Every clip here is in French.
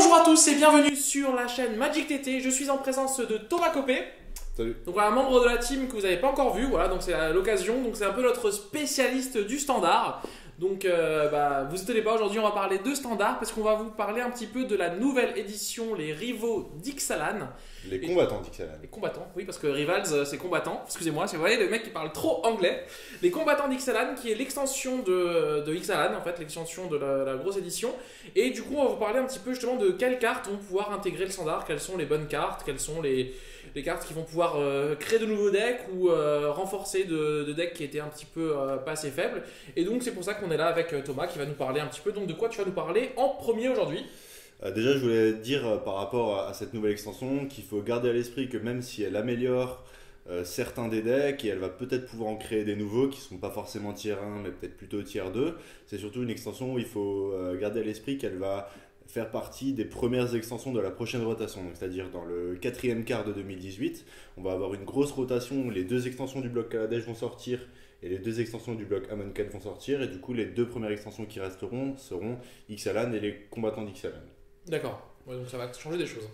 Bonjour à tous et bienvenue sur la chaîne Magic TT. Je suis en présence de Thomas Copé. Salut. Donc un membre de la team que vous n'avez pas encore vu, voilà, donc c'est l'occasion. Donc c'est un peu notre spécialiste du standard. Donc vous étonnez pas, aujourd'hui on va parler de standard parce qu'on va vous parler un petit peu de la nouvelle édition, les rivaux d'Ixalan. Les combattants d'Ixalan. Les combattants, oui, parce que Rivals c'est combattant, excusez-moi, vous voyez le mec qui parle trop anglais. Les combattants d'Ixalan qui est l'extension de Ixalan, en fait, l'extension de la grosse édition. Et du coup on va vous parler un petit peu justement de quelles cartes vont pouvoir intégrer le standard, quelles sont les bonnes cartes, quelles sont les cartes qui vont pouvoir créer de nouveaux decks ou renforcer de decks qui étaient un petit peu pas assez faibles. Et donc c'est pour ça qu'on est là avec Thomas qui va nous parler un petit peu. Donc de quoi tu vas nous parler en premier aujourd'hui? Déjà, je voulais dire par rapport à cette nouvelle extension qu'il faut garder à l'esprit que même si elle améliore certains des decks et elle va peut-être pouvoir en créer des nouveaux qui ne sont pas forcément tier 1 mais peut-être plutôt tier 2, c'est surtout une extension où il faut garder à l'esprit qu'elle va faire partie des premières extensions de la prochaine rotation. C'est-à-dire dans le 4e quart de 2018, on va avoir une grosse rotation où les deux extensions du bloc Kaladesh vont sortir et les deux extensions du bloc Amonkhet vont sortir. Et du coup, les deux premières extensions qui resteront seront Ixalan et les combattants d'Ixalan. D'accord. Ouais, donc ça va changer des choses.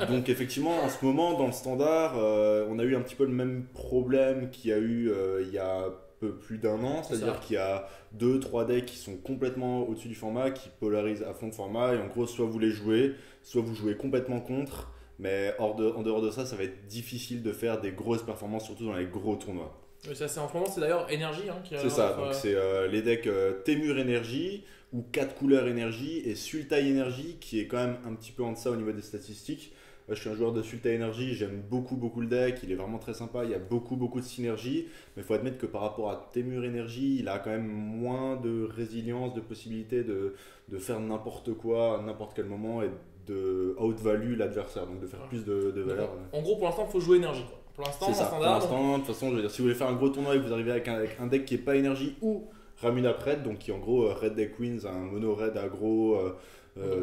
Donc effectivement, en ce moment, dans le standard, on a eu un petit peu le même problème qu'il y a eu il y a peu plus d'un an, c'est-à-dire qu'il y a 2-3 decks qui sont complètement au-dessus du format, qui polarisent à fond le format, et en gros, soit vous les jouez, soit vous jouez complètement contre, mais en dehors de ça, ça va être difficile de faire des grosses performances, surtout dans les gros tournois. Ça, en ce moment, c'est d'ailleurs Énergie qui a. C'est ça, donc c'est les decks Temur Énergie ou 4 couleurs Énergie et Sultai Énergie qui est quand même un petit peu en deçà au niveau des statistiques. Je suis un joueur de Sultai Énergie, j'aime beaucoup le deck, il est vraiment très sympa, il y a beaucoup de synergie, mais il faut admettre que par rapport à Temur Énergie, il a quand même moins de résilience, de possibilité de faire n'importe quoi à n'importe quel moment et de outvalue l'adversaire, donc de faire plus de valeur. En gros, pour l'instant, il faut jouer Énergie. Pour l'instant, c'est ça. Standard. Pour l'instant, de toute façon, je veux dire, si vous voulez faire un gros tournoi et que vous arrivez avec un deck qui n'est pas Énergie ou Ramuna Pred, donc qui est en gros Red Deck Queens, un mono red aggro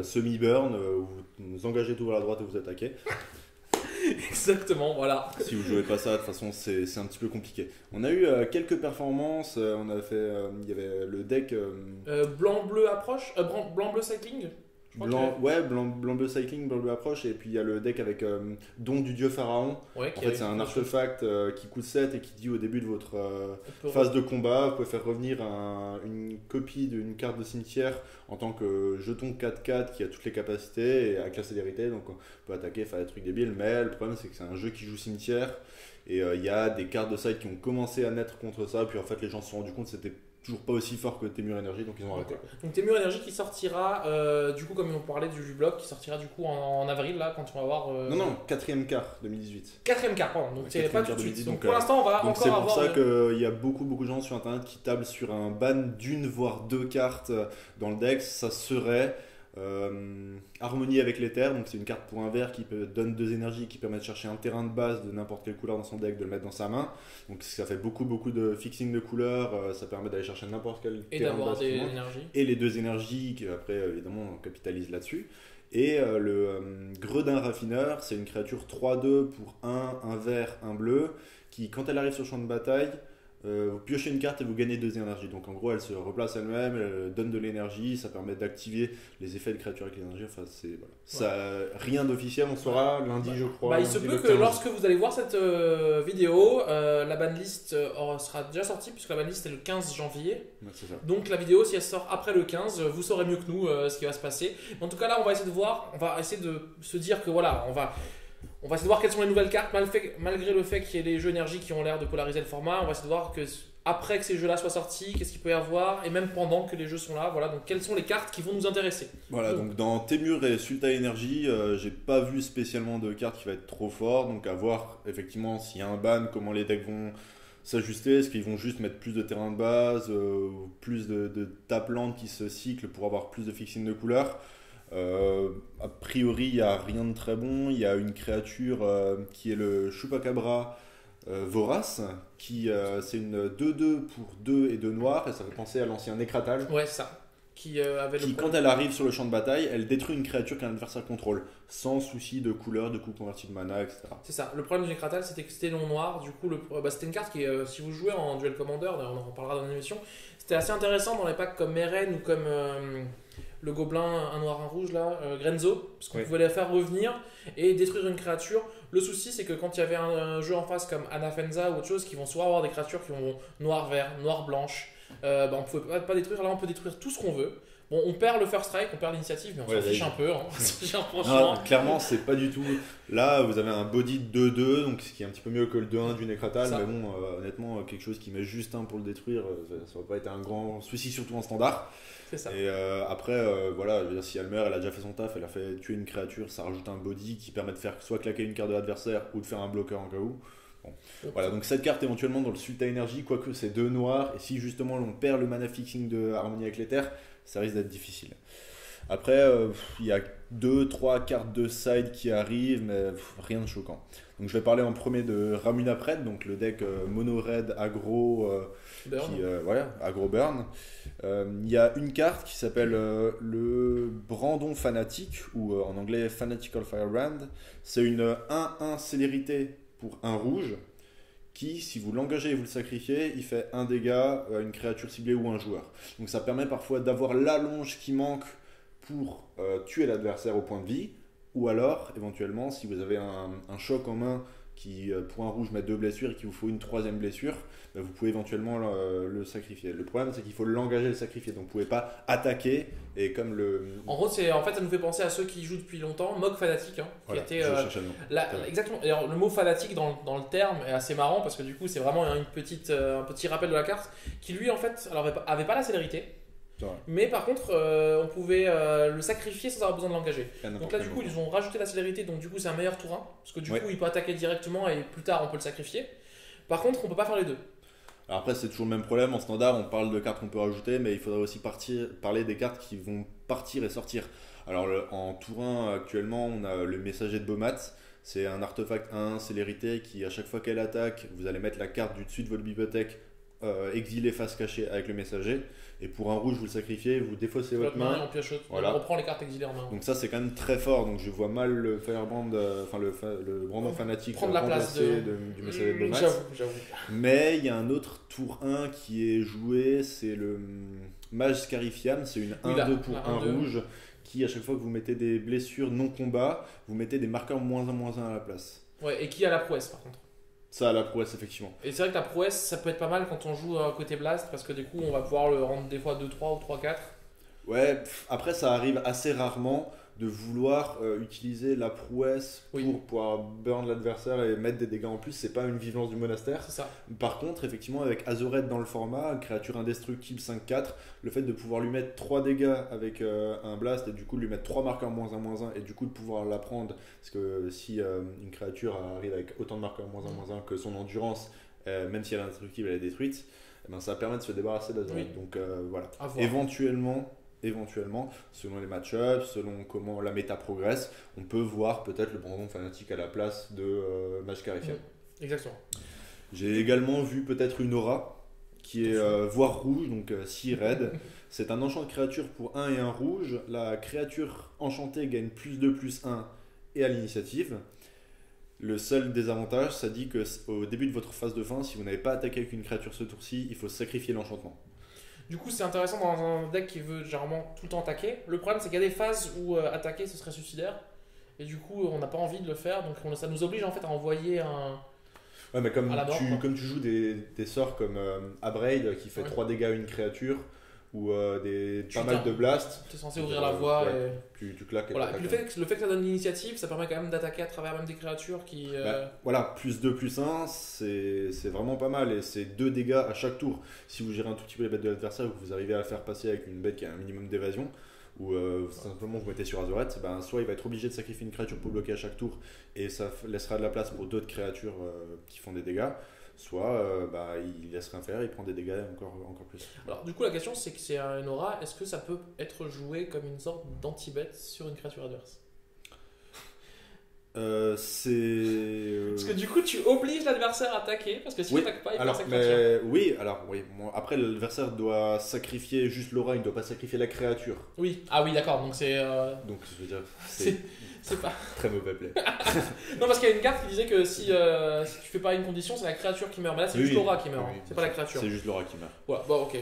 semi-burn, où vous engagez tout vers la droite et vous attaquez. Exactement, voilà. Si vous jouez pas ça, de toute façon, c'est un petit peu compliqué. On a eu quelques performances, on a fait, il y avait le deck... Blanc-bleu approche, blanc-bleu cycling. Blanc-bleu cycling, blanc-bleu approche, et puis il y a le deck avec Don du dieu pharaon. Ouais, en fait, c'est un artefact qui coûte 7 et qui dit au début de votre phase de combat, vous pouvez faire revenir une copie d'une carte de cimetière en tant que jeton 4/4 qui a toutes les capacités et avec la célérité, donc on peut attaquer, faire des trucs débiles, mais le problème c'est que c'est un jeu qui joue cimetière et il y a des cartes de side qui ont commencé à naître contre ça, puis en fait les gens se sont rendus compte que c'était toujours pas aussi fort que Temur Énergie, donc ils ont arrêté. Donc Temur Énergie qui sortira, du coup, comme on parlait du bloc, qui sortira du coup en avril, là, quand on va avoir. Non, 4e quart 2018. 4e quart, pardon, donc c'est pas tout de suite. Donc pour donc l'instant, on va encore avoir. C'est pour ça qu'il y a beaucoup de gens sur internet qui tablent sur un ban d'une voire deux cartes dans le deck. Ça serait Harmonie avec l'éther, donc c'est une carte pour un vert qui donne 2 énergies qui permet de chercher un terrain de base de n'importe quelle couleur dans son deck, de le mettre dans sa main. Donc ça fait beaucoup de fixing de couleurs, ça permet d'aller chercher n'importe quel terrain de base. Et d'avoir des énergies. Et les 2 énergies qui après évidemment on capitalise là-dessus. Et le Gredin Raffineur, c'est une créature 3/2 pour un vert, un bleu, qui quand elle arrive sur le champ de bataille, vous piochez une carte et vous gagnez 2 énergies. Donc en gros, elle se replace elle-même, elle donne de l'énergie, ça permet d'activer les effets de créatures avec l'énergie. Enfin, c'est voilà. Ça, rien d'officiel, on saura lundi, je crois. Il se peut que lorsque vous allez voir cette vidéo, la banlist sera déjà sortie, puisque la banlist est le 15 janvier. Ouais, c'est ça. Donc la vidéo, si elle sort après le 15, vous saurez mieux que nous ce qui va se passer. En tout cas, là, on va essayer de voir, on va essayer de se dire que voilà, on va essayer de voir quelles sont les nouvelles cartes, malgré le fait qu'il y ait des jeux énergie qui ont l'air de polariser le format. On va essayer de voir que après que ces jeux-là soient sortis, qu'est-ce qu'il peut y avoir, et même pendant que les jeux sont là. Voilà, donc quelles sont les cartes qui vont nous intéresser. Voilà, donc dans Temur et Sultai Énergie, j'ai pas vu spécialement de cartes qui va être trop fort. Donc à voir effectivement s'il y a un ban, comment les decks vont s'ajuster. Est-ce qu'ils vont juste mettre plus de terrain de base, plus de tapelands qui se cyclent pour avoir plus de fixing de couleurs. A priori, il n'y a rien de très bon. Il y a une créature qui est le Chupacabra Vorace, qui c'est une 2/2 pour 2 et 2 noirs, et ça fait penser à l'ancien Nécratal. Ouais, ça. Qui quand elle arrive sur le champ de bataille, elle détruit une créature qu'un adversaire contrôle, sans souci de couleur, de coût converti de mana, etc. C'est ça. Le problème du Nécratal, c'était que c'était non noir. Du coup, c'était une carte qui, si vous jouez en Duel Commander, on en reparlera dans une émission, c'était assez intéressant dans les packs comme Meren ou comme le gobelin, un noir, un rouge là, Grenzo, parce qu'on Oui. pouvait les faire revenir et détruire une créature. Le souci, c'est que quand il y avait un jeu en face comme Anafenza ou autre chose, qui vont soit avoir des créatures qui vont noir-vert, noir-blanche, on pouvait pas détruire. Là, on peut détruire tout ce qu'on veut. Bon, on perd le first strike, on perd l'initiative, mais on Ouais, s'en fiche là, un peu. Hein. Genre, franchement. Non, clairement, c'est pas du tout. Là, vous avez un body de 2-2, donc ce qui est un petit peu mieux que le 2-1 du Necratal, Ça. mais bon, honnêtement, quelque chose qui met juste un pour le détruire, ça va pas être un grand souci, surtout en standard. C'est ça. Et après, voilà, je veux dire, si Almer, elle a déjà fait son taf, elle a fait tuer une créature, ça rajoute un body qui permet de faire soit claquer une carte de l'adversaire ou de faire un bloqueur en cas où. Bon. Voilà, donc cette carte éventuellement dans le Sulta Energy, quoique c'est 2 noirs, et si justement on perd le mana fixing de Harmonie avec l'éther, ça risque d'être difficile. Après, il y a 2-3 cartes de side qui arrivent, mais rien de choquant. Donc je vais parler en premier de Ramuna Pred, donc le deck mono red aggro, Burn. voilà, aggro burn. Il y a une carte qui s'appelle le Brandon Fanatique, ou en anglais Fanatical Firebrand. C'est une 1-1 célérité pour un rouge, qui, si vous l'engagez et vous le sacrifiez, il fait un dégât à une créature ciblée ou un joueur. Donc ça permet parfois d'avoir l'allonge qui manque pour tuer l'adversaire au point de vie, ou alors, éventuellement, si vous avez un choc en main qui, pour un rouge, met 2 blessures et qu'il vous faut une 3e blessure, bah, vous pouvez éventuellement le sacrifier. Le problème, c'est qu'il faut l'engager et le sacrifier, donc vous ne pouvez pas attaquer, et comme le... En gros, en fait, ça nous fait penser à ceux qui jouent depuis longtemps, Mog Fanatique, hein, Voilà, qui était je cherchais le nom. exactement. Et alors, le mot fanatique dans le terme est assez marrant parce que du coup, c'est vraiment un petit rappel de la carte qui lui, en fait, alors avait pas la célérité, C'est vrai. mais par contre, on pouvait le sacrifier sans avoir besoin de l'engager. À n'importe Donc là, quel du coup, moment. ils ont rajouté la célérité, donc du coup, c'est un meilleur tour 1 parce que du Ouais. coup, il peut attaquer directement et plus tard, on peut le sacrifier. Par contre, on peut pas faire les deux. Alors après, c'est toujours le même problème. En standard, on parle de cartes qu'on peut rajouter, mais il faudrait aussi parler des cartes qui vont partir et sortir. Alors, en tour 1, actuellement, on a le messager de Bomat. C'est un artefact 1, célérité, qui, à chaque fois qu'elle attaque, vous allez mettre la carte du dessus de votre bibliothèque exilée face cachée avec le messager. Et pour un rouge, vous le sacrifiez, vous défaussez votre main. et on pioche, Voilà. on reprend les cartes exilées en main. Donc ça, c'est quand même très fort. Donc je vois mal le Firebrand, le Brandon Fanatique Prendre la place remplacer du messager de Bomat. J'avoue. Mais il y a un autre tour 1 qui est joué, c'est le Mage Scarifiam, c'est une 1-2 pour la 1 1-2. rouge, qui à chaque fois que vous mettez des blessures non combat, vous mettez des marqueurs -1/-1 à la place. Ouais, et qui a la prouesse par contre. Ça a la prouesse, effectivement. Et c'est vrai que la prouesse, ça peut être pas mal quand on joue côté blast parce que du coup, on va pouvoir le rendre des fois 2-3 ou 3-4. Ouais, après ça arrive assez rarement de vouloir utiliser la prouesse Oui. pour pouvoir burn l'adversaire et mettre des dégâts en plus, c'est pas une vigilance du monastère. C'est ça. Par contre, effectivement, avec Azoret dans le format, une créature indestructible 5-4, le fait de pouvoir lui mettre 3 dégâts avec un blast et du coup de lui mettre 3 marqueurs -1/-1 et du coup de pouvoir la prendre, parce que si une créature arrive avec autant de marqueurs -1/-1 que son endurance, même si elle est indestructible, elle est détruite, eh ben, ça permet de se débarrasser d'Azoret. Oui. Donc voilà. À voir. Éventuellement, selon les match-ups, selon comment la méta progresse, on peut voir peut-être le Brandon Fanatique à la place de Mage Scarifiam. Exactement. J'ai également vu peut-être une aura qui est voire rouge, donc 6 red. C'est un enchant de créature pour 1 et 1 rouge. La créature enchantée gagne +2/+1 et à l'initiative. Le seul désavantage, ça dit qu'au début de votre phase de fin, si vous n'avez pas attaqué avec une créature ce tour-ci, il faut sacrifier l'enchantement. Du coup, c'est intéressant dans un deck qui veut généralement tout le temps attaquer. Le problème, c'est qu'il y a des phases où attaquer ce serait suicidaire. Et du coup, on n'a pas envie de le faire. Donc, ça nous oblige en fait à envoyer un. Ouais, mais comme, À la mort, quoi. comme tu joues des sorts comme Abraid qui fait Ouais. 3 dégâts à une créature, ou pas Putain. mal de blast, Tu es censé ouvrir la voie. ouais. Et... tu claques et Voilà. Et puis t'attaques. le fait que ça donne l'initiative, ça permet quand même d'attaquer à travers même des créatures qui. Voilà, +2/+1, c'est vraiment pas mal et c'est 2 dégâts à chaque tour. Si vous gérez un tout petit peu les bêtes de l'adversaire ou que vous arrivez à la faire passer avec une bête qui a un minimum d'évasion, ou simplement vous mettez sur Azoret, ben, soit il va être obligé de sacrifier une créature pour bloquer à chaque tour et ça laissera de la place pour d'autres créatures qui font des dégâts, soit il laisse rien faire, il prend des dégâts encore plus. Alors, du coup, la question, c'est que c'est une aura. Est-ce que ça peut être joué comme une sorte d'anti-bet sur une créature adverse? Parce que du coup, tu obliges l'adversaire à attaquer, parce que s'il Oui, n'attaque pas, il alors, perd sa créature. oui. Bon, après, l'adversaire doit sacrifier juste l'aura, il ne doit pas sacrifier la créature. Oui, ah oui, d'accord, donc c'est. Donc, je veux dire, C'est c'est pas. très mauvais play. Non, parce qu'il y a une carte qui disait que si tu fais pas une condition, c'est la créature qui meurt. Mais là, c'est Oui, juste oui. l'aura qui meurt, Oui, hein. C'est pas la créature. C'est juste l'aura qui meurt. Voilà, bon, ok.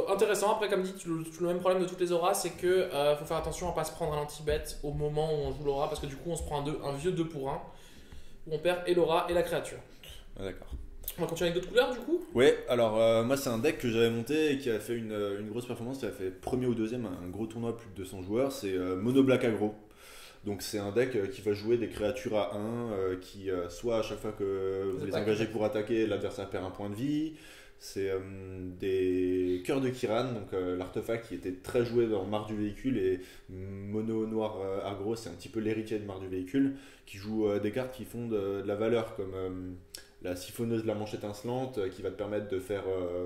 Intéressant. Après, comme dit, le même problème de toutes les auras, c'est que faut faire attention à pas se prendre un anti-bet au moment où on joue l'aura, parce que du coup, on se prend un vieux 2 pour 1, où on perd et l'aura et la créature. Ah, d'accord. On va continuer avec d'autres couleurs, du coup. Ouais, alors moi c'est un deck que j'avais monté et qui a fait une grosse performance, qui a fait premier ou deuxième, un gros tournoi, plus de 200 joueurs, c'est Mono Black Aggro. Donc c'est un deck qui va jouer des créatures à 1, qui soit à chaque fois que vous les engagez pour attaquer, l'adversaire perd un point de vie. C'est des cœurs de Kiran, donc l'artefact qui était très joué dans Marre du véhicule, et Mono Noir Aggro, c'est un petit peu l'héritier de Marre du véhicule, qui joue des cartes qui font de la valeur, comme la siphonneuse de la manche étincelante, qui va te permettre de faire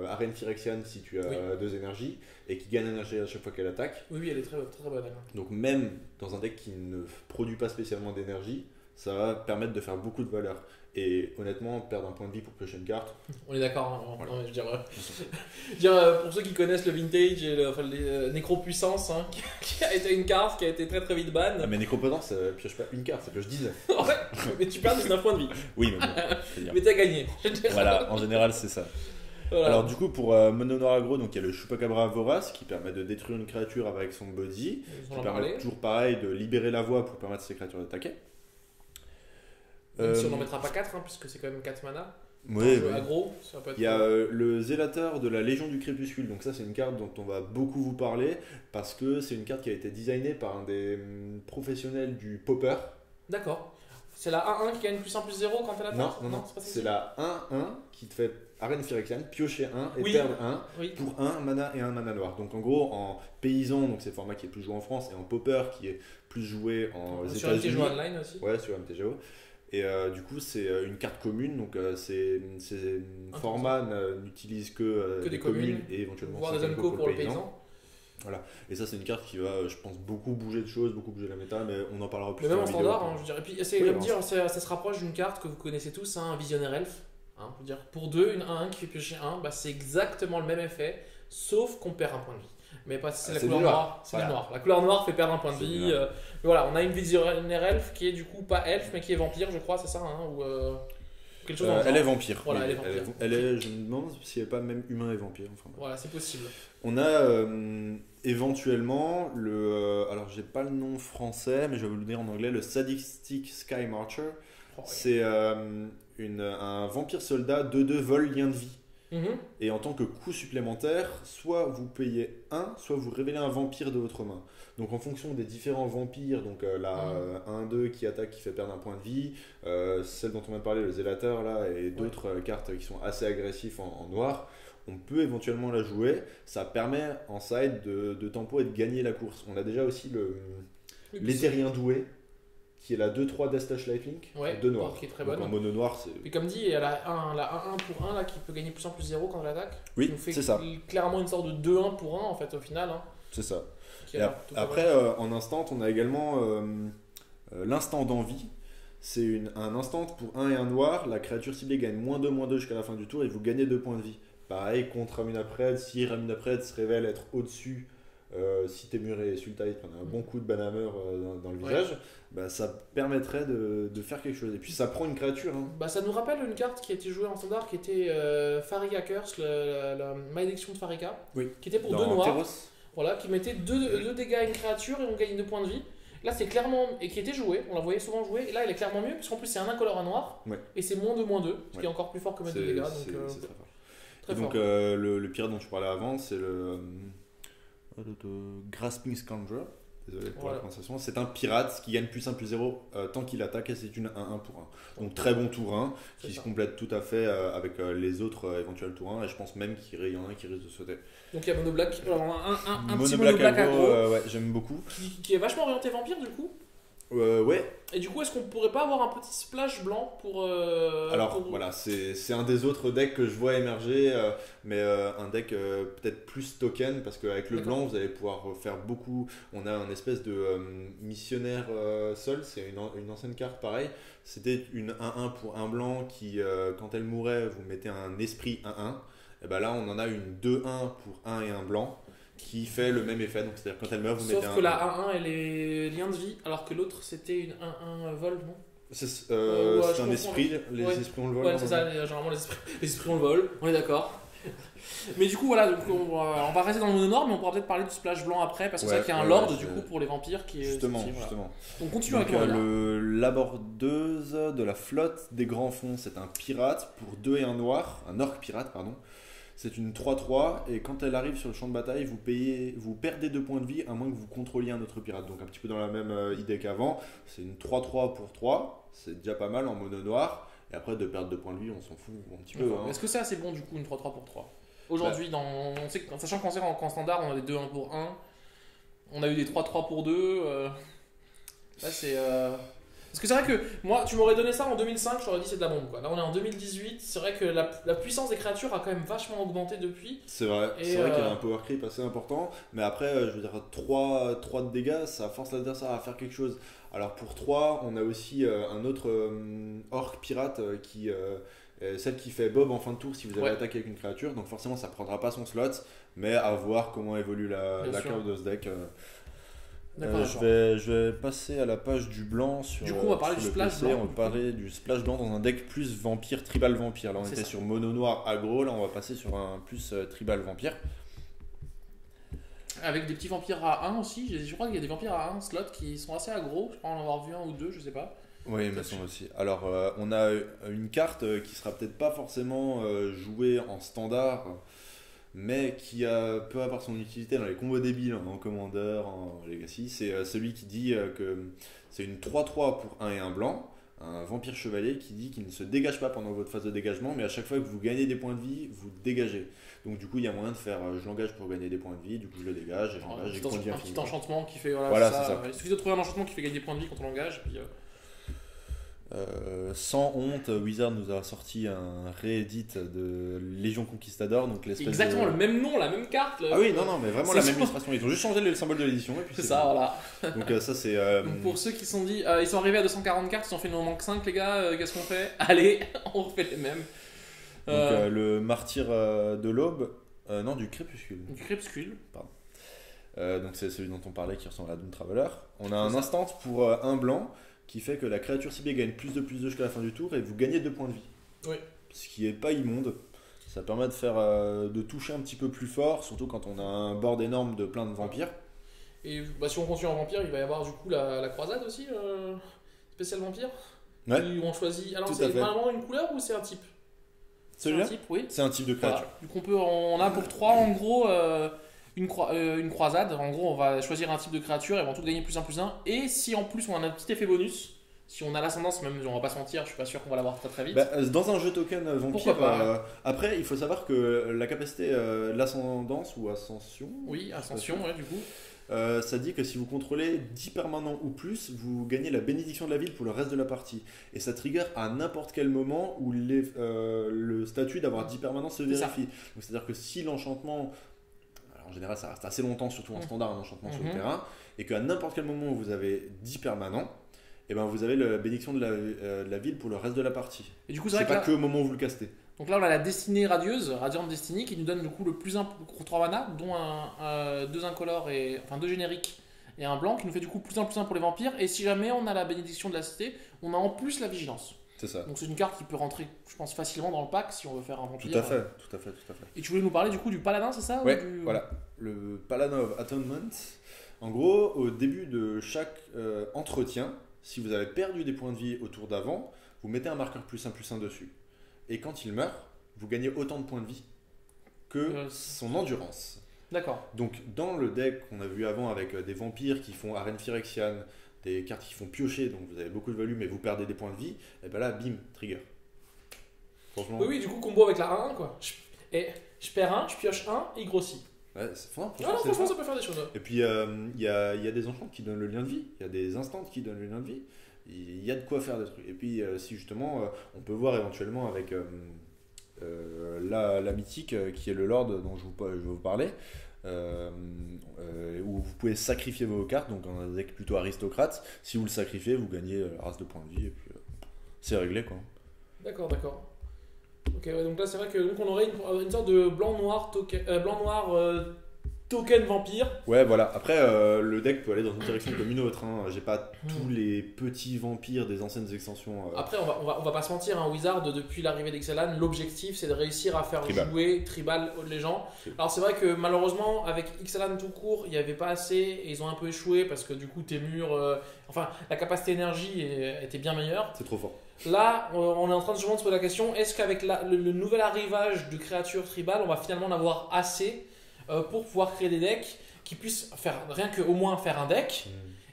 Arène Phyrexian si tu as 2 énergies, et qui gagne énergie à chaque fois qu'elle attaque. Oui, elle est très, très bonne. Donc même dans un deck qui ne produit pas spécialement d'énergie, ça va permettre de faire beaucoup de valeur. Et honnêtement, perdre un point de vie pour piocher une carte. On est d'accord, hein. Voilà. Non, mais je veux dire, pour ceux qui connaissent le vintage et les Nécro-Puissance, hein, qui a été une carte qui a été très très vite ban. Ah, mais Nécropotence, ça pioche pas une carte, ça pioche 19. Ouais, mais tu perds 19 points de vie. Oui, mais bon, je veux dire. Mais t'as gagné. Voilà, en général, c'est ça. Voilà. Alors du coup, pour Mono Noir Aggro, donc il y a le Chupacabra Vorace qui permet de détruire une créature avec son body, Ils qui vont en permet parler. toujours pareil de libérer la voie pour permettre à ces créatures d'attaquer. Même si on n'en mettra pas 4, hein, puisque c'est quand même 4 mana. Oui, Jeu oui. aggro, ça peut être. Il y a le Zélateur de la Légion du Crépuscule, donc ça c'est une carte dont on va beaucoup vous parler, parce que c'est une carte qui a été designée par un des professionnels du Popper. D'accord. C'est la 1-1 qui gagne plus 1 plus 0 quand elle attaque. Non, c'est pas c'est celle-ci. la 1-1 qui te fait Arène Phyrexian, piocher 1 et Oui. perdre 1 Oui. pour 1 mana et 1 mana noir. Donc en gros, en paysan, donc c'est le format qui est plus joué en France, et en Popper qui est plus joué aux Sur États-Unis. MTGO Online aussi. Ouais, sur MTGO. Et du coup, c'est une carte commune, donc c'est un format n'utilise que des communes communes, et éventuellement Voir des certaines unco pour le paysan. Et ça, c'est une carte qui va, je pense, beaucoup bouger de choses, beaucoup bouger la méta, mais on en parlera plus Mais même tard en en vidéo. standard, hein, je dirais. Et puis, c'est Oui, comme en dire, ça se rapproche d'une carte que vous connaissez tous, hein, un visionnaire elfe. Hein, je veux dire, pour 2, une 1-1 qui fait piocher 1, bah, c'est exactement le même effet, sauf qu'on perd un point de vie. Mais pas si c'est la c'est couleur du noir. noire. C'est Voilà. du noir. La couleur noire fait perdre un point de C'est du vie. noir. Mais voilà, on a une visionnaire elfe qui est du coup pas elfe, mais qui est vampire, je crois, c'est ça, hein, ou quelque chose dans le Elle est genre. vampire. Voilà, oui. elle est vampire. Elle est, je me demande si elle n'est pas même humain et vampire. Enfin, bref. Voilà, c'est possible. On a éventuellement alors j'ai pas le nom français, mais je vais vous le dire en anglais, le Sadistic Sky Marcher. Oh, ouais. C'est un vampire soldat 2-2 vol lien de vie. Mhm. Et en tant que coût supplémentaire, soit vous payez 1, soit vous révélez un vampire de votre main. Donc en fonction des différents vampires, donc la 1-2 qui attaque, qui fait perdre un point de vie, celle dont on vient de parler, le Zélateur là, et d'autres cartes qui sont assez agressifs en noir, on peut éventuellement la jouer. Ça permet en side de tempo et de gagner la course. On a déjà aussi l'Éthérien doué, qui est la 2-3 d'Estache Lifelink, Ouais, de noir. qui est très Donc bonne. en mono noir, c'est... Et comme dit, il y a la 1-1 pour 1 là, qui peut gagner plus 1 plus 0 quand elle attaque. Oui, Qui nous fait c'est ça. clairement une sorte de 2-1 pour 1 en fait au final. Hein, C'est ça. qui Et a l'air tout à après, fait en instant, on a également l'instant d'envie. C'est un instant pour 1 et 1 noir. La créature ciblée gagne -2/-2 jusqu'à la fin du tour et vous gagnez 2 points de vie. Pareil, contre Ramunapred, si Ramunapred se révèle être au-dessus, si Temur et Sultai prennent un bon coup de banhammer dans le visage, bah, ça permettrait de faire quelque chose. Et puis ça prend une créature. Hein. Bah, ça nous rappelle une carte qui a été jouée en standard qui était Farika Curse, la malédiction de Farika, Oui. qui était pour Dans 2 noirs, Terros. voilà, qui mettait 2 dégâts à une créature et on gagne 2 points de vie. Là c'est clairement, et qui était joué, on la voyait souvent jouer, et là elle est clairement mieux, puisqu'en plus c'est un incolore à noir, Ouais. et c'est -2/-2, ce qui Ouais. est encore plus fort que mettre 2 C'est dégâts, donc c'est très fort. très Et donc fort. le pirate dont tu parlais avant, c'est le Grasping Scoundrel. Désolé pour Voilà. la prononciation. C'est un pirate qui gagne +1/+0 tant qu'il attaque, et c'est une 1-1 pour 1. Donc très bon tour 1 C'est qui ça. se complète tout à fait avec les autres éventuels tours 1, et je pense même qu'il y en a un qui risque de sauter. Donc il y a Mono Black, alors, un petit Mono Mono Black aggro, aggro, ouais, j'aime beaucoup. qui est vachement orienté vampire du coup. Ouais. Et du coup, est-ce qu'on pourrait pas avoir un petit splash blanc pour. Alors voilà, c'est un des autres decks que je vois émerger, mais un deck peut-être plus token, parce qu'avec le D'accord. blanc, vous allez pouvoir faire beaucoup. On a un espèce de missionnaire sol, c'est une ancienne carte pareil. C'était une 1-1 pour un blanc qui, quand elle mourait, vous mettez un esprit 1-1. Et ben là, on en a une 2-1 pour un et un blanc qui fait le même effet. Donc c'est-à-dire quand elle meurt, vous mettez Sauf un. que la 1-1 elle est lien de vie, alors que l'autre c'était une 1-1 vol, non? C'est Ouais, je un confonds, esprit, les ouais. esprits ont le vol. Ouais, c'est ça, généralement les esprits ont le vol, on est d'accord. Mais du coup, voilà, donc on va rester dans le mono noir, mais on pourra peut-être parler du splash blanc après, parce que c'est vrai qu'il y a un lord du coup pour les vampires qui est. Justement, voilà. justement. Donc continue Donc, avec le l'abordeuse de la flotte des grands fonds, c'est un pirate pour 2 et un noir, un orc pirate, pardon. C'est une 3-3 et quand elle arrive sur le champ de bataille, vous perdez 2 points de vie à moins que vous contrôliez un autre pirate. Donc un petit peu dans la même idée qu'avant. C'est une 3-3 pour 3, c'est déjà pas mal en mono noir. Et après de perdre 2 points de vie, on s'en fout un petit peu. Hein. Est-ce que c'est assez bon du coup une 3-3 pour 3 aujourd'hui, on sait sachant qu'on sait qu'en standard on a des 2-1 pour 1, on a eu des 3-3 pour 2. Là c'est. Parce que c'est vrai que moi, tu m'aurais donné ça en 2005, je t'aurais dit c'est de la bombe quoi. Là on est en 2018, c'est vrai que la puissance des créatures a quand même vachement augmenté depuis. C'est vrai, qu'il y a un power creep assez important, mais après, je veux dire, 3 de dégâts, ça force l'adversaire à faire quelque chose. Alors pour 3, on a aussi un autre orc pirate qui. Celle qui fait Bob en fin de tour si vous avez attaqué avec une créature, donc forcément ça prendra pas son slot, mais à voir comment évolue la curve de ce deck. Je vais passer à la page du blanc sur. Du coup, on va parler du splash blanc. On va parler du splash blanc dans un deck plus vampire, tribal vampire. Là, on était sur mono noir aggro. Là, on va passer sur un plus tribal vampire. Avec des petits vampires à 1 aussi. Je crois qu'il y a des vampires à 1 slot qui sont assez aggro. Je crois en avoir vu un ou deux, je sais pas. Oui, il me semble aussi. Alors, on a une carte qui sera peut-être pas forcément jouée en standard, mais qui peut avoir son utilité dans les combos débiles, en Commander, en Legacy. C'est celui qui dit que c'est une 3-3 pour 1 et 1 blanc, un vampire chevalier qui dit qu'il ne se dégage pas pendant votre phase de dégagement, mais à chaque fois que vous gagnez des points de vie, vous dégagez. Donc du coup, il y a moyen de faire je l'engage pour gagner des points de vie, du coup je le dégage, et j'engage, et un petit enchantement qui fait... Voilà, c'est ça. Il suffit de trouver un enchantement qui fait gagner des points de vie quand on l'engage, puis... sans honte, Wizard nous a sorti un réédit de Légion Conquistador, donc exactement le même nom, la même carte. Ah oui, non, mais vraiment la même illustration. Ils ont juste changé le symbole de l'édition. C'est ça, voilà. Donc ça c'est. Donc pour ceux qui se sont dit, ils sont arrivés à 240 cartes, ils ont fait il nous en manque 5 les gars, qu'est-ce qu'on fait? Allez, on refait les mêmes. Donc le martyr de l'aube, non du crépuscule. Du crépuscule. Pardon. Donc c'est celui dont on parlait qui ressemble à Doom Traveler. On a un instant pour un blanc qui fait que la créature ciblée gagne plus de jusqu'à la fin du tour et vous gagnez 2 points de vie. Oui. Ce qui est pas immonde. Ça permet de faire de toucher un petit peu plus fort, surtout quand on a un board énorme de plein de vampires. Et si on continue en vampire, il va y avoir du coup la croisade aussi, spécial vampire. Ouais. Où on choisit. Alors c'est vraiment une couleur ou c'est un type? Celui-là, c'est un type, oui. C'est un type de créature. Voilà. Du coup on a pour 3 en gros une croisade. En gros on va choisir un type de créature et on va tout gagner +1/+1. Et si en plus on a un petit effet bonus, si on a l'ascendance, même on va pas se mentir, je suis pas sûr qu'on va l'avoir très vite. Dans un jeu token vampire, après il faut savoir que la capacité l'ascendance ou ascension. Oui, ascension, ouais, du coup. Ça dit que si vous contrôlez 10 permanents ou plus, vous gagnez la bénédiction de la ville pour le reste de la partie. Et ça trigger à n'importe quel moment où le statut d'avoir 10 permanents se vérifie. Donc c'est-à-dire que si l'enchantement, en général ça reste assez longtemps, surtout en standard, un enchantement sur le terrain, et qu'à n'importe quel moment où vous avez 10 permanents, et ben vous avez la bénédiction de la ville pour le reste de la partie. Et du coup, c'est pas que au moment où vous le castez. Donc là, on a la destinée radieuse, Radiant Destiny, qui nous donne du coup le plus 1 pour 3 mana, dont 2 incolores, enfin 2 génériques et un blanc, qui nous fait du coup +1/+1 pour les vampires. Et si jamais on a la bénédiction de la cité, on a en plus la vigilance. C'est ça. Donc c'est une carte qui peut rentrer, je pense, facilement dans le pack si on veut faire un vampire. Tout à fait. Et tu voulais nous parler du coup du paladin, c'est ça? Ouais, voilà. Le Paladin of Atonement. En gros, au début de chaque entretien, si vous avez perdu des points de vie au tour d'avant, vous mettez un marqueur +1/+1 dessus. Et quand il meurt, vous gagnez autant de points de vie que son endurance. D'accord. Donc dans le deck qu'on a vu avant avec des vampires qui font arène phyrexiane, des cartes qui font piocher, donc vous avez beaucoup de value mais vous perdez des points de vie, et ben là, bim, trigger. Franchement. Oui, du coup, combo avec la 1-1 quoi. Je perds 1, je pioche 1, il grossit. Ouais, Non, franchement, c'est franchement, fort. ça peut faire des choses. Et puis, il y a des enchants qui donnent le lien de vie, il y a des instants qui donnent le lien de vie. Il y a de quoi faire des trucs. Et puis, si justement, on peut voir éventuellement avec la mythique qui est le Lord dont je vais vous parler, où vous pouvez sacrifier vos cartes, donc un deck plutôt aristocrate. Si vous le sacrifiez, vous gagnez la race de points de vie, et puis c'est réglé quoi. D'accord. Ok, ouais, donc là c'est vrai que donc on aurait une sorte de blanc-noir token vampire. Ouais, voilà. Après, le deck peut aller dans une direction comme une autre. Hein. J'ai pas tous les petits vampires des anciennes extensions. Après, on va pas se mentir, hein, Wizard, depuis l'arrivée d'Ixalan, l'objectif c'est de réussir à faire Tribal. jouer Tribal les gens. Alors c'est vrai que malheureusement, avec Ixalan tout court, il n'y avait pas assez et ils ont un peu échoué parce que du coup, la capacité énergie était bien meilleure. C'est trop fort. Là, on est en train de se poser la question, est-ce qu'avec le nouvel arrivage de créatures tribales, on va finalement en avoir assez pour pouvoir créer des decks qui puissent faire rien que au moins faire un deck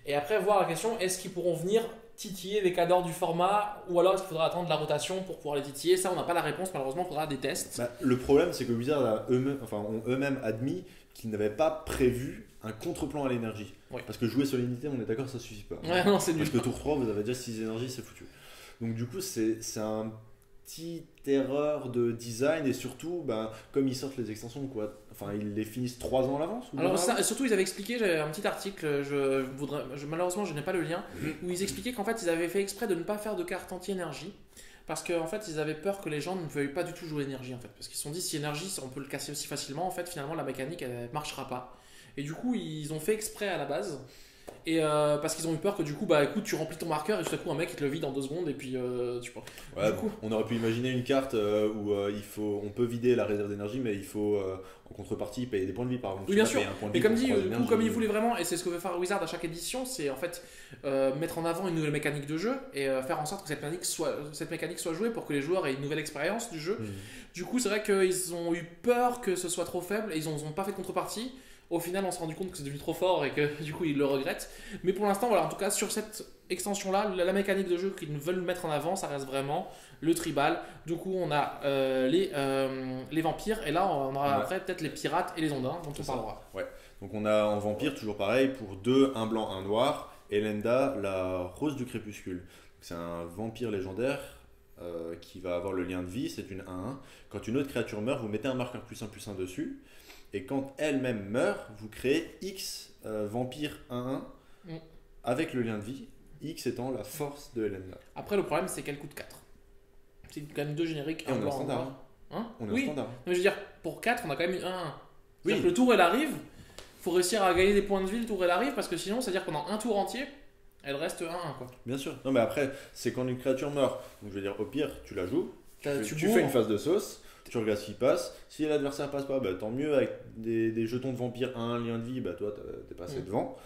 et après voir la question, est-ce qu'ils pourront venir titiller les cadors du format ou alors est-ce qu'il faudra attendre la rotation pour pouvoir les titiller? Ça, on n'a pas la réponse, malheureusement, il faudra des tests. Bah, le problème, c'est que Wizard ont eux-mêmes admis qu'ils n'avaient pas prévu un contre-plan à l'énergie. Oui. Parce que jouer sur l'unité, on est d'accord, ça suffit pas. Ouais, non, c'est nul. Parce que tour 3, vous avez déjà 6 énergies, c'est foutu. Donc du coup, c'est un petite erreur de design et surtout, comme ils sortent les extensions, quoi. Enfin, ils les finissent 3 ans à l'avance ou Alors ça, surtout ils avaient expliqué, j'avais un petit article, malheureusement je n'ai pas le lien, où ils expliquaient qu'en fait ils avaient fait exprès de ne pas faire de carte anti-énergie, parce qu'en fait ils avaient peur que les gens ne veuillent pas du tout jouer énergie en fait, parce qu'ils se sont dit si énergie on peut le casser aussi facilement, en fait finalement la mécanique elle marchera pas. Et du coup ils ont fait exprès à la base. Et parce qu'ils ont eu peur que du coup, écoute, tu remplis ton marqueur et tout à coup un mec il te le vide en 2 secondes et puis tu vois. Ouais, du coup, on aurait pu imaginer une carte où on peut vider la réserve d'énergie, mais il faut en contrepartie payer des points de vie par exemple. oui, bien sûr. Mais comme dit, comme ils voulaient vraiment, et c'est ce que veut faire Wizard à chaque édition, c'est en fait mettre en avant une nouvelle mécanique de jeu et faire en sorte que cette mécanique soit jouée pour que les joueurs aient une nouvelle expérience du jeu. Du coup, c'est vrai qu'ils ont eu peur que ce soit trop faible et ils n'ont pas fait de contrepartie. Au final, on s'est rendu compte que c'est devenu trop fort et que du coup, ils le regrettent. Mais pour l'instant, voilà, en tout cas, sur cette extension-là, la mécanique de jeu qu'ils veulent mettre en avant, ça reste vraiment le tribal. Du coup, on a les vampires et là, on aura après peut-être les pirates et les ondins dont on parlera. Ouais. Donc, on a en vampire, toujours pareil, pour 2, un blanc, un noir. Elenda, la rose du crépuscule. C'est un vampire légendaire qui va avoir le lien de vie, c'est une 1-1. Quand une autre créature meurt, vous mettez un marqueur +1/+1 dessus. Et quand elle-même meurt, vous créez X vampire 1-1 avec le lien de vie, X étant la force de Elenda. Après, le problème, c'est qu'elle coûte 4. C'est quand même 2 génériques, et un on est blanc, en standard. Hein On est oui. en standard. Mais je veux dire, pour 4, on a quand même eu 1-1. Oui. Le tour, elle arrive, il faut réussir à gagner des points de vie, le tour, elle arrive, parce que sinon, c'est-à-dire que pendant un tour entier, elle reste 1-1. Quoi. Bien sûr. Non, mais après, c'est quand une créature meurt. Donc, je veux dire, au pire, tu la joues, tu bourres. fais une phase de sauce. Tu regardes ce qui passe. Si l'adversaire passe pas, tant mieux. Avec des jetons de vampire 1 lien de vie, toi t'es passé devant.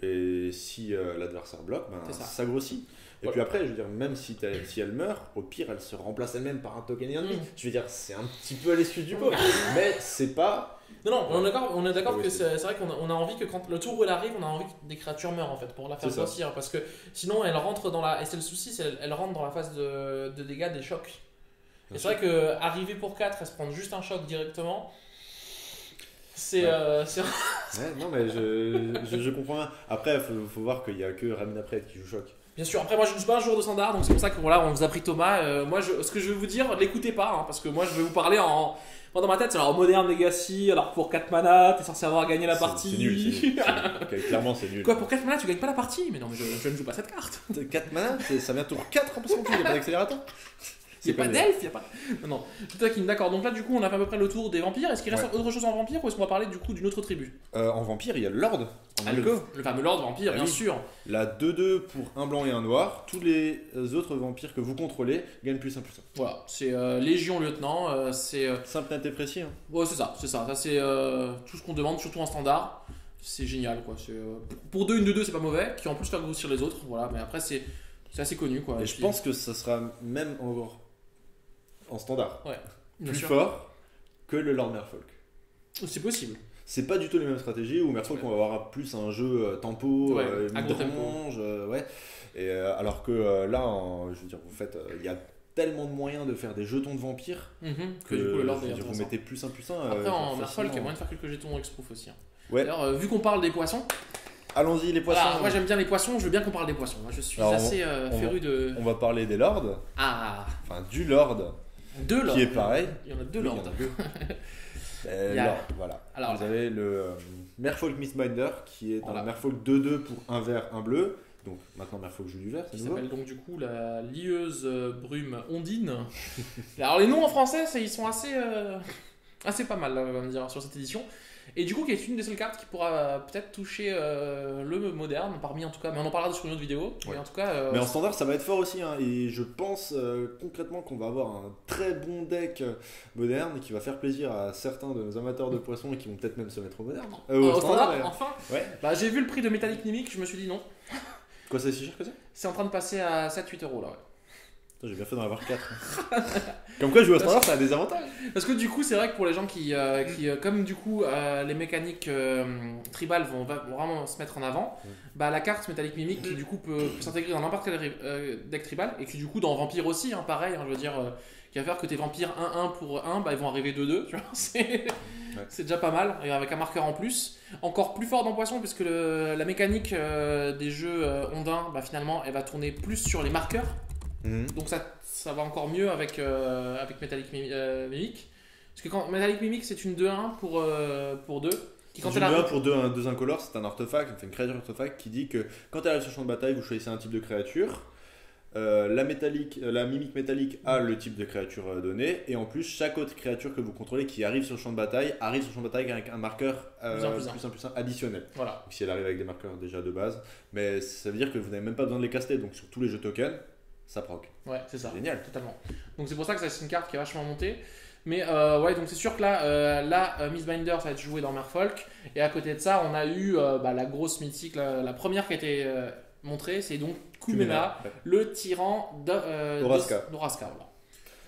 Et si l'adversaire bloque, ça grossit. Et puis après, je veux dire, même si elle meurt, au pire, elle se remplace elle-même par un token lien de vie. Je veux dire, c'est un petit peu à l'excuse du pauvre. Mais c'est pas. Non, on est d'accord que c'est vrai qu'on a envie que quand le tour où elle arrive, on a envie que des créatures meurent en fait pour la faire grossir. Parce que sinon, elle rentre dans la. Et c'est le souci, elle rentre dans la phase de dégâts des chocs. Et c'est vrai qu'arriver pour 4 et se prendre juste un choc directement, c'est. Non, mais je comprends bien. Après, il faut voir qu'il n'y a que Ramin après qui joue choc. Bien sûr, après moi je ne suis pas un joueur de standard, donc c'est pour ça que voilà, on vous a pris Thomas. Moi, ce que je vais vous dire, l'écoutez pas, parce que moi je vais vous parler en. Moi, dans ma tête, c'est alors Modern Legacy, alors pour 4 mana, t'es censé avoir gagné la partie. C'est nul. Okay, clairement, c'est nul. Quoi, pour 4 mana, tu gagnes pas la partie? Mais non, mais je ne joue pas cette carte. 4 mana, ça vient tour 4 parce qu'il n'y a pas d'accélérateur. Il n'y a pas d'elfe, il n'y a pas. Non, tout à fait, d'accord. Donc là, du coup, on a fait à peu près le tour des vampires. Est-ce qu'il reste autre chose en vampire ou est-ce qu'on va parler du coup d'une autre tribu? En vampire, il y a le Lord. Le fameux Lord vampire, bien sûr. La 2-2 pour un blanc et un noir. Tous les autres vampires que vous contrôlez gagnent +1/+1. Voilà, c'est Légion Lieutenant. C'est simple, net et précis. Ouais, c'est ça. Ça, c'est tout ce qu'on demande, surtout en standard. C'est génial, quoi. Pour 2, une 2-2, c'est pas mauvais. Qui en plus faire grossir les autres. Voilà, mais après, c'est assez connu, quoi. Et je pense que ça sera même encore. En standard. Ouais, plus fort que le Lord Merfolk. C'est possible. C'est pas du tout les mêmes stratégies où Merfolk on va avoir plus un jeu tempo, midrange, ouais. Et alors que là, je veux dire, vous faites, il y a tellement de moyens de faire des jetons de vampires Que du coup, le lord est je veux dire, vous intéressant. mettez plus 1 plus 1. Après, en Merfolk, il y a moyen de faire quelques jetons exproof aussi. Ouais. D'ailleurs, vu qu'on parle des poissons, Allons-y, les poissons. voilà, moi j'aime bien les poissons, je veux bien qu'on parle des poissons. Moi, je suis Alors, assez féru de. On va parler des lords, Ah, enfin du lord, deux lords. qui est pareil. Il y en a deux Oui, lords. il y en a deux. Il y a- Lord, voilà. Alors, vous avez le Merfolk Mistbinder qui est Voilà. un Merfolk 2-2 pour un vert, un bleu. Donc maintenant Merfolk joue du vert, c'est qui nouveau. s'appelle donc du coup la lieuse brume ondine. Alors les noms en français, ils sont assez pas mal, on va dire, sur cette édition. Et du coup, qui est une des seules cartes qui pourra peut-être toucher le moderne, parmi en tout cas, mais on en parlera sur une autre vidéo. Ouais. Mais en tout cas, Mais en standard, ça va être fort aussi. Hein, et je pense concrètement qu'on va avoir un très bon deck moderne qui va faire plaisir à certains de nos amateurs de poissons et qui vont peut-être même se mettre au moderne. au standard, d'ailleurs. enfin, Ouais. bah, j'ai vu le prix de Metallic Mimic, je me suis dit non. Quoi, c'est si cher que ça? C'est en train de passer à 7-8 euros là, ouais. Putain, j'ai bien fait d'en avoir 4. Comme quoi, jouer au standard, ça a des avantages. Parce que du coup, c'est vrai que pour les gens qui comme du coup les mécaniques tribales vont vraiment se mettre en avant, bah la carte Metallic Mimic qui du coup peut s'intégrer dans n'importe quel deck tribal et qui du coup dans Vampire aussi, hein, pareil, hein, je veux dire, qui va faire que tes vampires 1-1 pour 1, bah ils vont arriver 2-2, tu vois, c'est déjà pas mal, et avec un marqueur en plus. Encore plus fort dans Poisson, puisque la mécanique des jeux ondins, bah finalement, elle va tourner plus sur les marqueurs. Donc ça va encore mieux avec Metallic Mimic. Parce que quand Metallic Mimic c'est une 2-1 pour 2. Qui, quand Quand elle arrive... pour 2 incolores, c'est un artefact, c'est une créature artefact qui dit que quand elle arrive sur le champ de bataille, vous choisissez un type de créature. La mimique métallique a le type de créature donné, et en plus, chaque autre créature que vous contrôlez qui arrive sur le champ de bataille arrive sur le champ de bataille avec un marqueur plus un additionnel. Voilà. Donc, si elle arrive avec des marqueurs déjà de base, mais ça veut dire que vous n'avez même pas besoin de les caster, donc sur tous les jeux tokens, ça proc. Ouais, c'est ça. Génial. Totalement. Donc c'est pour ça que c'est une carte qui est vachement montée. Mais ouais, donc c'est sûr que là, Mistbinder, ça va être joué dans Merfolk. Et à côté de ça, on a eu la grosse mythique, la première qui a été montrée, c'est donc Kumena, ouais. le tyran d'Oraska. Voilà.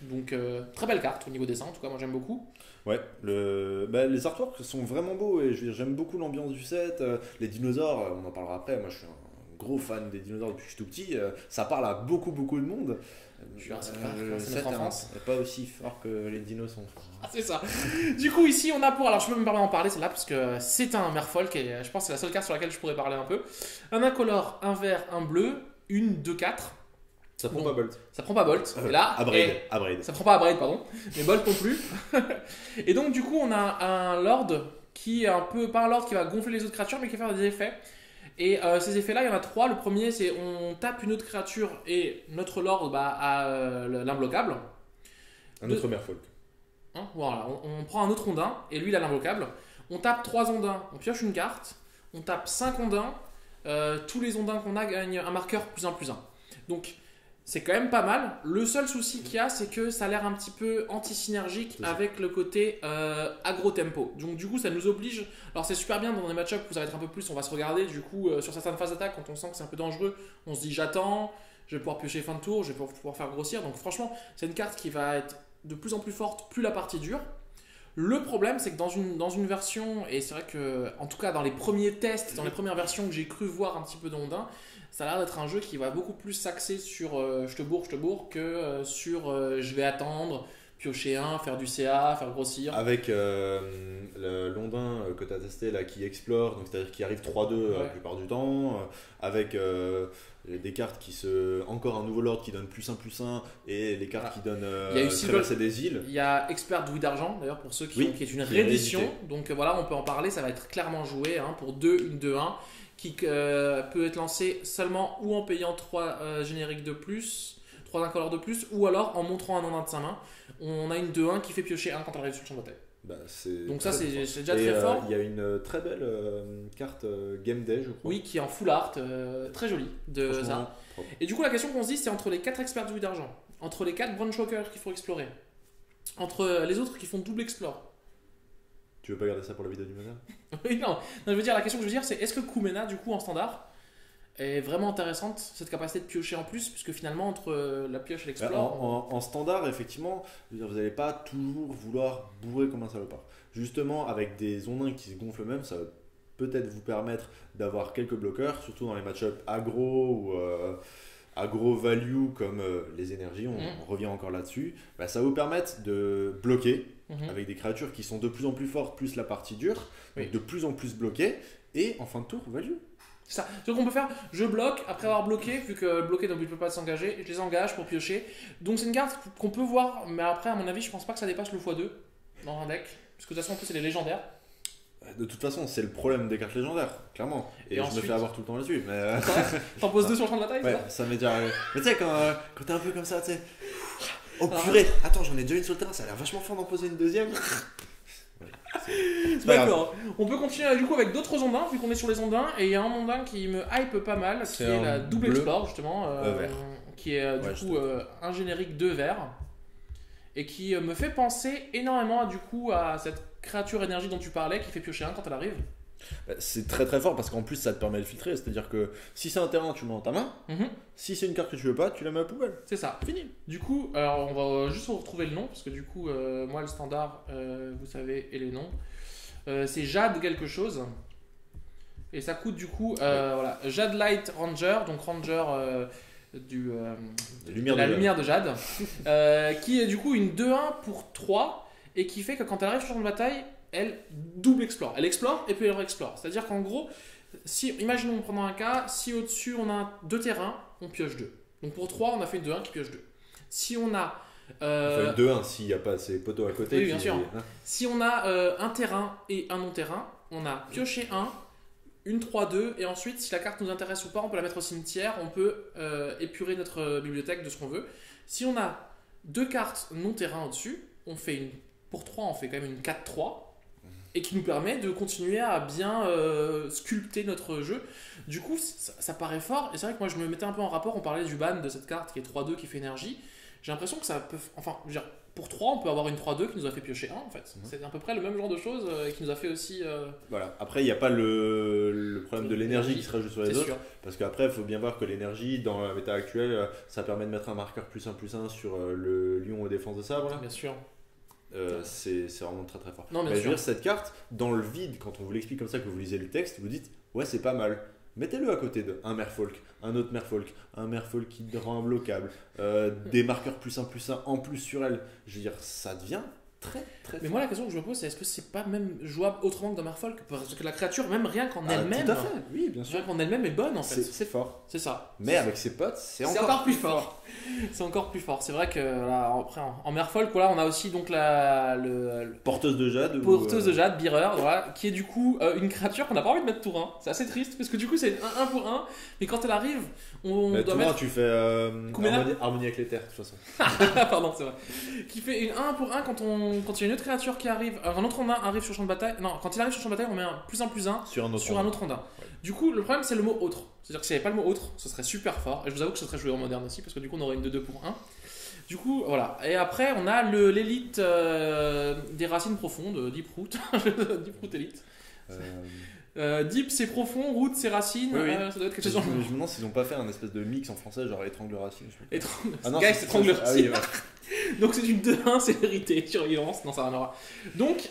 Donc très belle carte au niveau dessin, en tout cas moi j'aime beaucoup. Ouais, les artworks sont vraiment beaux et je veux dire, j'aime beaucoup l'ambiance du set. Les dinosaures, on en parlera après. Moi, je suis un gros fan des dinosaures depuis que je suis tout petit. Ça parle à beaucoup de monde. Je suis un Le c'est set notre enfance. n'est pas aussi fort que les dinos sont. Ah, c'est ça. Du coup, ici, on a pour. Alors, je peux me permettre d'en parler, celle-là, parce que c'est un Merfolk et je pense que c'est la seule carte sur laquelle je pourrais parler un peu. Un incolore, un vert, un bleu, une 2-4. Ça prend Bon. pas Bolt. Ça prend pas Bolt. Et là, À Braid. ça prend pas à Braid, pardon. Mais Bolt non plus. Et donc, du coup, on a un Lord qui est un peu. Pas un Lord qui va gonfler les autres créatures, mais qui va faire des effets. Et ces effets-là, il y en a 3. Le premier, c'est on tape une autre créature et notre Lord a l'imbloquable. Un autre Merfolk. Hein, voilà, on prend un autre ondin et lui il a l'imbloquable. On tape 3 ondins, on pioche une carte. On tape 5 ondins. Tous les ondins qu'on a gagnent un marqueur +1/+1. Donc c'est quand même pas mal. Le seul souci qu'il y a, c'est que ça a l'air un petit peu anti-synergique avec le côté agro-tempo. Donc du coup, ça nous oblige. Alors c'est super bien dans des match-ups où ça va être un peu plus, on va se regarder. Du coup, sur certaines phases d'attaque, quand on sent que c'est un peu dangereux, on se dit j'attends, je vais pouvoir piocher fin de tour, je vais pouvoir faire grossir. Donc franchement, c'est une carte qui va être de plus en plus forte, plus la partie dure. Le problème, c'est que dans une version, et c'est vrai que, en tout cas dans les premiers tests, dans les premières versions que j'ai cru voir un petit peu d'Ondin, ça a l'air d'être un jeu qui va beaucoup plus s'axer sur je te bourre que sur je vais attendre, piocher un, faire du CA, faire grossir. Avec le Londin que tu as testé là qui explore, donc c'est-à-dire qui arrive 3-2 la plupart du temps, avec des cartes qui se. Encore un nouveau Lord qui donne +1/+1 et les cartes qui donnent traverser des îles. Il y a Expert Douille d'Argent d'ailleurs pour ceux qui est une réédition. Donc voilà, on peut en parler, ça va être clairement joué pour une 2-1 qui peut être lancé seulement ou en payant 3 génériques de plus, 3 incolores de plus, ou alors en montrant un ondin de sa main. On a une 2-1 qui fait piocher 1 quand elle arrive sur le champ de bataille. Donc ça c'est déjà très fort. Il y a une très belle carte Game Day, je crois. Oui, qui est en full art, très jolie de ça. Propre. Et du coup la question qu'on se dit, c'est entre les 4 experts douille d'argent, entre les 4 Brunchwalkers qu'il faut explorer, entre les autres qui font double explore. Tu veux pas garder ça pour la vidéo du moderne? Oui, non, je veux dire, la question que je veux dire, c'est est-ce que Kumena, du coup, en standard, est vraiment intéressante, cette capacité de piocher en plus, puisque finalement, entre la pioche et l'explore. En standard, effectivement, vous n'allez pas toujours vouloir bourrer comme un salopard. Justement, avec des ondins qui se gonflent même, ça va peut-être vous permettre d'avoir quelques bloqueurs, surtout dans les match-ups aggro agro value comme les énergies, on revient encore là-dessus, bah, ça va vous permettre de bloquer avec des créatures qui sont de plus en plus fortes, plus la partie dure, donc de plus en plus bloquées, et en fin de tour, value. C'est ça. Ce qu'on peut faire, je bloque, après avoir bloqué, vu que bloqué donc il ne peut pas s'engager, je les engage pour piocher. Donc c'est une carte qu'on peut voir, mais après à mon avis je pense pas que ça dépasse le x2 dans un deck. Parce que de toute façon en plus c'est les légendaires. De toute façon, c'est le problème des cartes légendaires, clairement. Et je ensuite... me fais avoir tout le temps là-dessus. Mais... T'en poses 2 sur le champ de bataille? Ouais, ça m'est déjà arrivé. Mais tu sais, quand t'es un peu comme ça, tu sais. Oh purée, attends, j'en ai déjà une sur le terrain, ça a l'air vachement fort d'en poser une deuxième. D'accord. On peut continuer du coup avec d'autres ondins, vu qu'on est sur les ondins. Et il y a un ondin qui me hype pas mal, qui est la double bleu, explore, justement. vert. Qui est du coup un générique de vert. Et qui me fait penser énormément du coup à cette créature énergie dont tu parlais, qui fait piocher 1 quand elle arrive. C'est très très fort parce qu'en plus ça te permet de filtrer, c'est-à-dire que si c'est un terrain, tu le mets dans ta main. Si c'est une carte que tu veux pas, tu la mets à la poubelle. C'est ça. Fini. Du coup, alors on va juste retrouver le nom parce que du coup, moi le standard, vous savez, et les noms, c'est Jade quelque chose. Et ça coûte du coup, voilà, Jade Light Ranger, donc Ranger la lumière de Jade, qui est du coup une 2-1 pour 3 et qui fait que quand elle arrive sur le champ de bataille, elle double explore. Elle explore et puis elle re-explore. C'est-à-dire qu'en gros, si, imaginons, prenons un cas, si au-dessus on a 2 terrains, on pioche 2. Donc pour 3, on a fait une 2-1 qui pioche 2. Si on a... Enfin, une 2-1 s'il n'y a pas ces poteaux à côté. Oui, bien sûr. Si on a un terrain et un non-terrain, on a pioché 1, une 3-2, et ensuite, si la carte nous intéresse ou pas, on peut la mettre au cimetière, on peut épurer notre bibliothèque de ce qu'on veut. Si on a 2 cartes non-terrain au-dessus, on fait une... Pour 3, on fait quand même une 4-3, et qui nous permet de continuer à bien sculpter notre jeu. Du coup, ça paraît fort, et c'est vrai que moi je me mettais un peu en rapport, on parlait du ban de cette carte qui est 3-2 qui fait énergie. J'ai l'impression que ça peut... Enfin, je veux dire, pour 3, on peut avoir une 3-2 qui nous a fait piocher 1 en fait. C'est à peu près le même genre de choses qui nous a fait aussi... Voilà. Après, il n'y a pas le problème de l'énergie qui se rajoute sur les autres. Sûr. Parce qu'après, il faut bien voir que l'énergie, dans la méta actuelle, ça permet de mettre un marqueur +1/+1 sur le lion aux défenses de sabre. Bien sûr. C'est vraiment très très fort. Non, bien je sûr. veux dire, cette carte, dans le vide, quand on vous l'explique comme ça, que vous lisez le texte, vous dites ouais, c'est pas mal. Mettez-le à côté d'un Merfolk, un autre Merfolk, un Merfolk qui rend imbloquable, des marqueurs +1/+1 en plus sur elle. Je veux dire, ça devient très très Mais moi, la question que je me pose, c'est est-ce que c'est pas même jouable autrement que dans Merfolk? Parce que la créature, même rien qu'en elle-même, tout à fait, oui, bien sûr. rien qu'en elle-même est bonne en fait. C'est fort. C'est ça. Mais avec ses potes, c'est encore plus fort. C'est encore plus fort. C'est vrai que là, après, en Merfolk, voilà, on a aussi donc le porteuse de jade. Porteuse de jade, Bearer, voilà, qui est du coup une créature qu'on n'a pas envie de mettre tour 1. C'est assez triste parce que du coup, c'est un 1 pour 1. Mais quand elle arrive, on doit mettre. Tu fais harmonie avec les terres, de toute façon. Pardon, c'est vrai. Qui fait une 1 pour 1 quand il y a une autre créature qui arrive. Un autre ondin arrive sur le champ de bataille. Non, quand il arrive sur le champ de bataille, on met un +1/+1 sur un autre ondin. Ouais. Du coup, le problème, c'est le mot autre. C'est-à-dire que s'il n'y avait pas le mot autre, ce serait super fort. Et je vous avoue que ce serait joué en moderne aussi, parce que du coup, on aurait une de 2 pour 1. Du coup, voilà. Et après, on a l'élite des racines profondes, Deep Root. Deep Root Elite. Deep, c'est profond, Root, c'est racine. Oui. Ça doit être quelque chose. Je me demande s'ils n'ont pas fait un espèce de mix en français, genre étrangle racine. Guys, c'est étrangle racine. Ah, oui, donc, c'est une 2-1, c'est vérité. Survivance. Non, ça n'a rien à voir. Donc,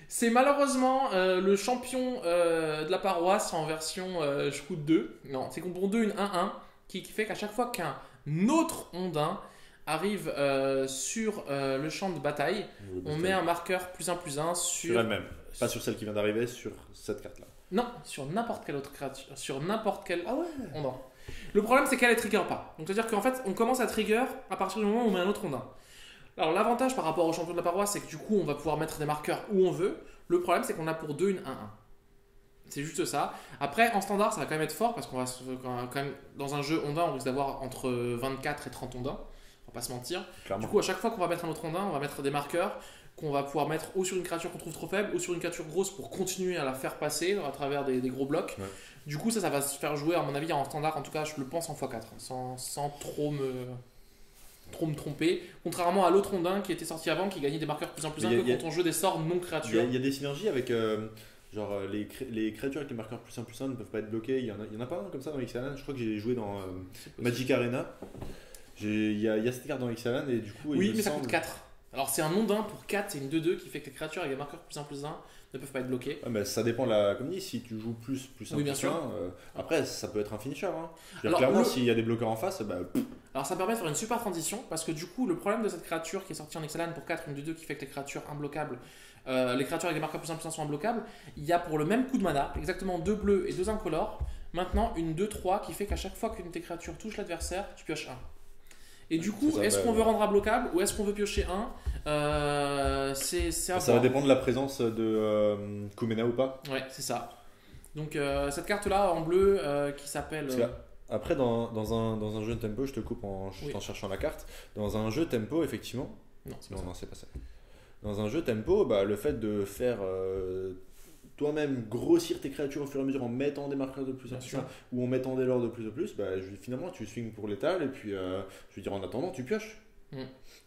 c'est malheureusement le champion de la paroisse en version Shroud 2. Non, c'est pour 2 une 1-1 qui fait qu'à chaque fois qu'un autre ondin arrive sur le champ de bataille, on met un marqueur +1/+1 sur elle-même. Pas sur celle qui vient d'arriver, sur cette carte-là. Non, sur n'importe quelle autre créature, sur n'importe quel ondin. Le problème, c'est qu'elle ne trigger pas. Donc, c'est-à-dire qu'en fait, on commence à trigger à partir du moment où on met un autre ondin. Alors, l'avantage par rapport au champion de la paroisse, c'est que du coup, on va pouvoir mettre des marqueurs où on veut. Le problème, c'est qu'on a pour 2 une 1-1. C'est juste ça. Après, en standard, ça va quand même être fort parce qu'on va quand même, dans un jeu ondin, on risque d'avoir entre 24 et 30 ondins. On va pas se mentir. Clairement. Du coup, à chaque fois qu'on va mettre un autre ondin, on va mettre des marqueurs qu'on va pouvoir mettre ou sur une créature qu'on trouve trop faible ou sur une créature grosse pour continuer à la faire passer à travers des gros blocs. Ouais. Du coup, ça va se faire jouer, à mon avis, en standard. En tout cas, je le pense en x4, sans trop me tromper, contrairement à l'autre ondin qui était sorti avant, qui gagnait des marqueurs +1/+1 que quand on joue des sorts non créatures. Il y a des synergies avec genre les créatures avec les marqueurs +1/+1 ne peuvent pas être bloquées. Il y en a pas un comme ça dans Ixalan. Je crois que j'ai joué dans Magic Arena. Il y a cette carte dans Ixalan et du coup oui, mais ça coûte 4. Alors c'est un ondin pour 4 et une 2-2 qui fait que les créatures avec des marqueurs +1/+1 ne peuvent pas être bloquées. Ouais, mais ça dépend, comme dit, si tu joues plus un, Oui, bien plus sûr. un, après, ça peut être un finisher. Hein. Je veux dire, Alors, clairement, s'il y a des bloqueurs en face, Alors ça permet de faire une super transition parce que du coup le problème de cette créature qui est sortie en Ixalan pour 4, une 2-2 qui fait que les créatures imbloquables, les créatures avec des marqueurs +1/+1 sont imbloquables, il y a pour le même coup de mana exactement 2 bleus et 2 incolores, maintenant une 2-3 qui fait qu'à chaque fois qu'une de tes créatures touche l'adversaire, tu pioches 1. Et du coup, ça, est-ce qu'on veut rendre imbloquable ou est-ce qu'on veut piocher 1 C'est à ça va voir. dépendre de la présence de Kumena ou pas. Ouais, c'est ça. Donc cette carte-là en bleu qui s'appelle... Parce que après, dans un jeu de tempo, je te coupe en cherchant la carte. Dans un jeu tempo, effectivement. Non, c'est pas ça. Non, c'est pas ça. Dans un jeu tempo, le fait de faire toi-même grossir tes créatures au fur et à mesure en mettant des marqueurs de plus en Bien plus sûr. ou en mettant des lords de plus en plus, finalement tu swings pour l'étal et puis je veux dire en attendant tu pioches. Mm.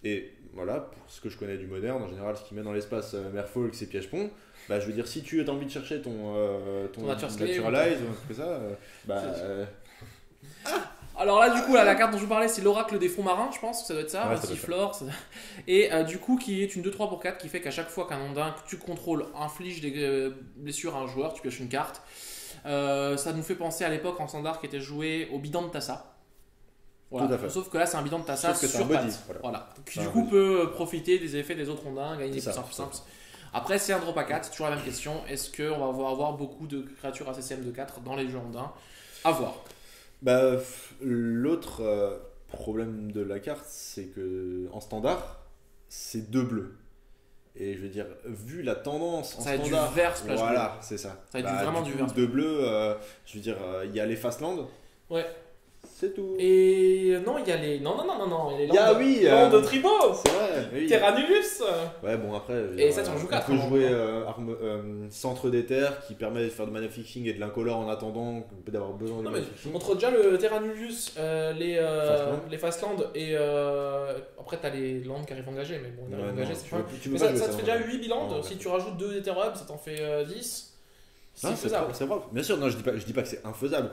Et voilà, pour ce que je connais du moderne, en général ce qui met dans l'espace Merfolk c'est piège-pont. Je veux dire, si tu as envie de chercher ton Naturalize ou un truc comme ça, Alors là, du coup, la carte dont je vous parlais, c'est l'oracle des fonds marins, je pense que ça doit être ça, Ouais, ça doit être Flore. Et du coup, qui est une 2-3 pour 4 qui fait qu'à chaque fois qu'un ondin que tu contrôles inflige des blessures à un joueur, tu pioches une carte. Ça nous fait penser à l'époque en standard qui était joué au bidon de Tassa. Voilà. Tout à fait. Sauf que là, c'est un bidon de Tassa Sauf que c'est sur un body, pattes. voilà. Qui C'est du un coup body. peut profiter des effets des autres ondins, gagner des C'est ça, plus simples. Après, c'est un drop à 4, c'est toujours la même question. Est-ce qu'on va avoir beaucoup de créatures ACCM de 4 dans les jeux ondins? À voir. L'autre problème de la carte, c'est que en standard, c'est 2 bleus. Et je veux dire, vu la tendance en Ça va être standard, du vert splash voilà, bleu. c'est ça. Ça va être vraiment du vert. 2 bleus, je veux dire, il y a les Fastland, Ouais. c'est tout. Et non, il y a les. Non, Il y a, oui, Land Tribo, c'est vrai. Oui. Terranulus. Ouais, bon, après, je veux Et dire, ça, tu en joues on 4, peut hein, jouer centre des terres qui permet de faire de mana fixing et de l'incolore en attendant d'avoir besoin de Non, mana mais fixing. entre déjà le Terranulus, Fastland. les Fastland et. Après, t'as les landes qui arrivent engagées, mais bon, les Ouais, engagées, non, c'est tu pas. veux- tu veux Mais pas ça, jouer ça te fait déjà non. 8 bilans. Non, Si d'accord. tu rajoutes 2 Etherhubs, ça t'en fait 10. C'est Non, faisable. c'est vrai. Bien sûr, non, je dis pas que c'est infaisable.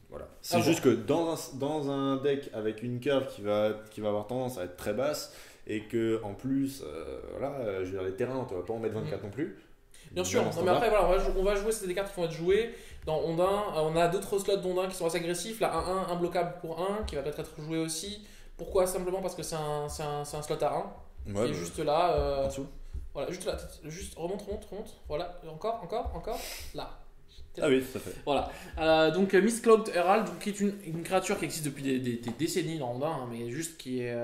Voilà. C'est Ah juste que dans un deck avec une curve qui va avoir tendance à être très basse et que en plus, je veux dire, les terrains, tu vas pas en mettre 24 non plus. Bien sûr, Dans non, mais après, voilà, on va jouer, c'est des cartes qui vont être jouées dans Ondin. On a d'autres slots d'Ondin qui sont assez agressifs. Là, 1-1, imbloquable pour 1, qui va peut-être être joué aussi. Pourquoi? Simplement parce que c'est un slot à 1. Ouais, qui est juste là. en dessous. Voilà, juste là. Juste remonte. Voilà, encore. Là. Ah oui, tout à fait. Voilà. Donc Mistcloaked Herald, donc, qui est une créature qui existe depuis des décennies dans Ondin, hein, mais juste qui est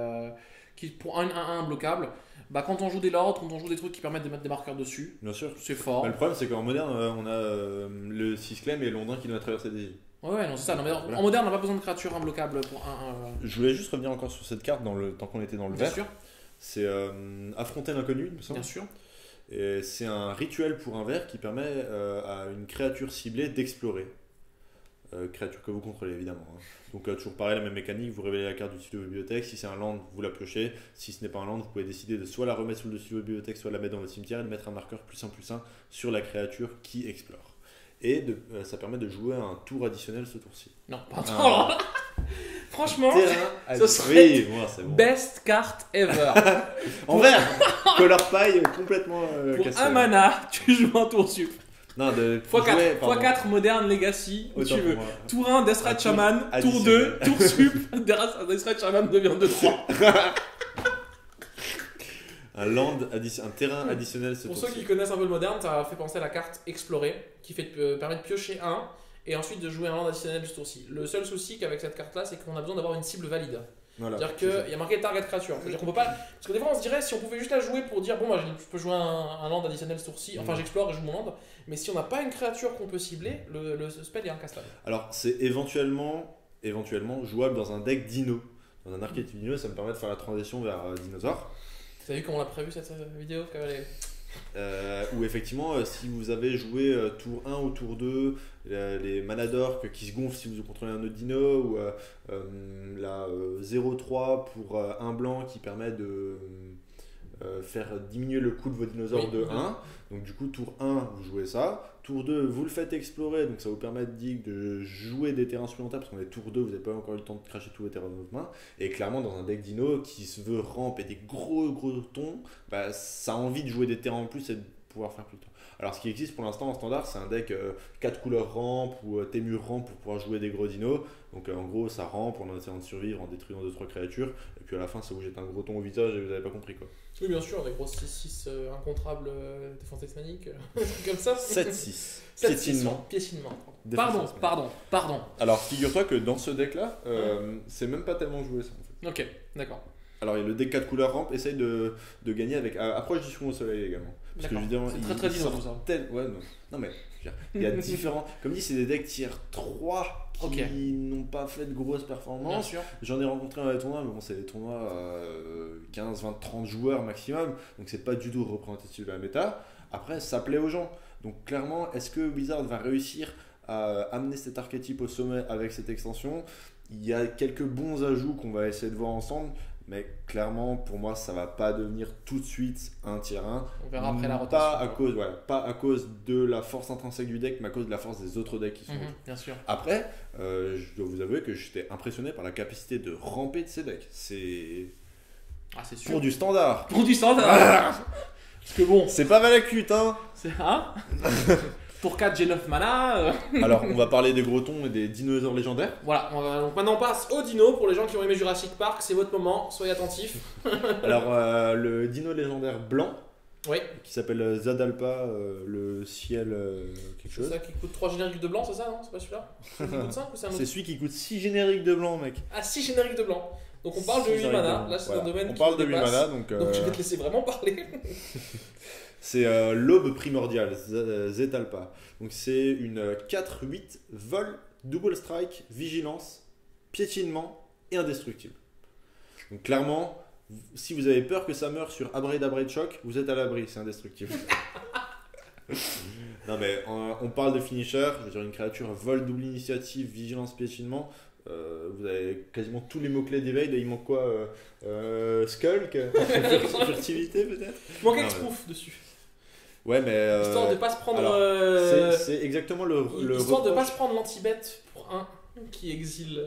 pour 1-1 bloquable. Quand on joue des lords, quand on joue des trucs qui permettent de mettre des marqueurs dessus, Bien sûr. c'est fort. Le problème, c'est qu'en moderne, on a le 6 clem et l'ondin qui doit traverser des îles. Ouais, non, c'est ça. Non, mais Voilà. en moderne, on n'a pas besoin de créatures imbloquables pour 1-1. Je voulais juste revenir encore sur cette carte tant qu'on était dans le Bien vert. sûr, C'est affronter l'inconnu, il me semble. bien sûr. Et c'est un rituel pour un vert qui permet à une créature ciblée d'explorer. Créature que vous contrôlez évidemment. Hein. Donc toujours pareil, la même mécanique, vous révélez la carte du dessus de votre bibliothèque. Si c'est un land, vous la piochez. Si ce n'est pas un land, vous pouvez décider de soit la remettre sur le dessus de votre bibliothèque, soit la mettre dans votre cimetière et de mettre un marqueur +1/+1 sur la créature qui explore. Et ça permet de jouer un tour additionnel ce tour-ci. Non, pardon. Ah. Franchement, Terrain ce serait oui, moi c'est bon. best carte ever. En vert Color paille complètement Pour cassé. 1 mana, tu joues un tour sup. Non, de x4, x4 moderne legacy, où Autant tu pour veux. moi. Tour 1, Death Rat Un tour Shaman. Tour additionnel. 2, tour sup. Death Rat Shaman devient 2-3. Un terrain additionnel ce Pour tour-ci. ceux qui connaissent un peu le moderne, ça fait penser à la carte Explorer, qui permet de piocher 1 et ensuite de jouer un land additionnel ce tour-ci. Le seul souci qu'avec cette carte-là, c'est qu'on a besoin d'avoir une cible valide. Voilà, C'est-à-dire c'est ça. qu'il y a marqué target creature. C'est-à-dire qu'on peut pas. Parce que des fois on se dirait si on pouvait juste la jouer pour dire bon, moi je peux jouer un land additionnel ce tour-ci, enfin j'explore et je joue mon land. Mais si on n'a pas une créature qu'on peut cibler, le spell est incastable. Alors, c'est éventuellement jouable dans un deck dino. Dans un archétype dino, ça me permet de faire la transition vers dinosaure. Vous avez vu comment on l'a prévu cette vidéo Où effectivement, si vous avez joué tour 1 ou tour 2, les manadors qui se gonflent si vous contrôlez un autre dino, ou la 0-3 pour un blanc qui permet faire diminuer le coût de vos dinosaures de 1. Donc du coup, tour 1, vous jouez ça. Tour 2, vous le faites explorer. Donc ça vous permet de jouer des terrains supplémentaires parce qu'on est tour 2, vous n'avez pas encore eu le temps de cracher tous les terrains de votre main. Et clairement, dans un deck dino qui se veut ramp et des gros tons, bah, ça a envie de jouer des terrains en plus et de pouvoir faire plus de temps. Alors ce qui existe pour l'instant en standard, c'est un deck 4 couleurs ramp ou Témur ramp pour pouvoir jouer des gros dinos. Donc en gros, ça ramp en essayant de survivre, en détruisant 2-3 créatures. Et puis à la fin, ça vous jette un gros ton au visage et vous n'avez pas compris quoi. Oui, bien sûr, des grosses 6-6 incontrables défense tétanique, comme ça. 7-6. 7-6, piétinement. Pardon. Alors figure-toi que dans ce deck-là, c'est même pas tellement joué ça en fait. Ok, d'accord. Alors le deck 4 couleurs ramp essaye de gagner avec approche du second au soleil également. Parce que évidemment, c'est très dino tout ça. Ouais, non mais il y a différents. Comme dit, c'est des decks tier 3 qui n'ont pas fait de grosses performances. Bien sûr. J'en ai rencontré dans les tournois, mais bon, c'est des tournois 15, 20, 30 joueurs maximum. Donc c'est pas du tout représentatif de la méta. Après, ça plaît aux gens. Donc clairement, est-ce que Wizard va réussir à amener cet archétype au sommet avec cette extension? Il y a quelques bons ajouts qu'on va essayer de voir ensemble. Mais clairement, pour moi, ça va pas devenir tout de suite un tier 1. On verra après la rotation. Pas à cause de la force intrinsèque du deck, mais à cause de la force des autres decks qui sont autour. Bien sûr. Après, je dois vous avouer que j'étais impressionné par la capacité de ramper de ces decks. C'est sûr. Pour du standard. Parce que bon. C'est pas Valakut, hein. C'est pour 4 G9 mana. Alors, on va parler des gros tons et des dinosaures légendaires. Voilà, donc maintenant on passe au dino. Pour les gens qui ont aimé Jurassic Park, c'est votre moment, soyez attentifs. Alors, le dino légendaire blanc, qui s'appelle Zadalpa, le ciel quelque chose. C'est ça qui coûte 3 génériques de blanc, c'est ça, non? C'est pas celui-là? Coûte 5 ou c'est un autre? C'est celui qui coûte 6 génériques de blanc, mec. Ah, 6 génériques de blanc. Donc on parle de 8 mana, là c'est un domaine on qui parle de 8 dépasse. mana, donc je vais te laisser vraiment parler. C'est l'aube primordiale, Zetalpa. Donc c'est une 4-8, vol, double strike, vigilance, piétinement et indestructible. Donc clairement, si vous avez peur que ça meure sur Abrade Shock, vous êtes à l'abri, c'est indestructible. Non mais on parle de finisher, je veux dire une créature vol, double initiative, vigilance, piétinement. Vous avez quasiment tous les mots-clés d'éveil, il manque quoi Skulk, furtivité peut-être. Il manque Exproof dessus. Ouais, mais. Histoire de pas se prendre. C'est exactement le. Histoire de pas se prendre l'anti-bête pour un qui exile.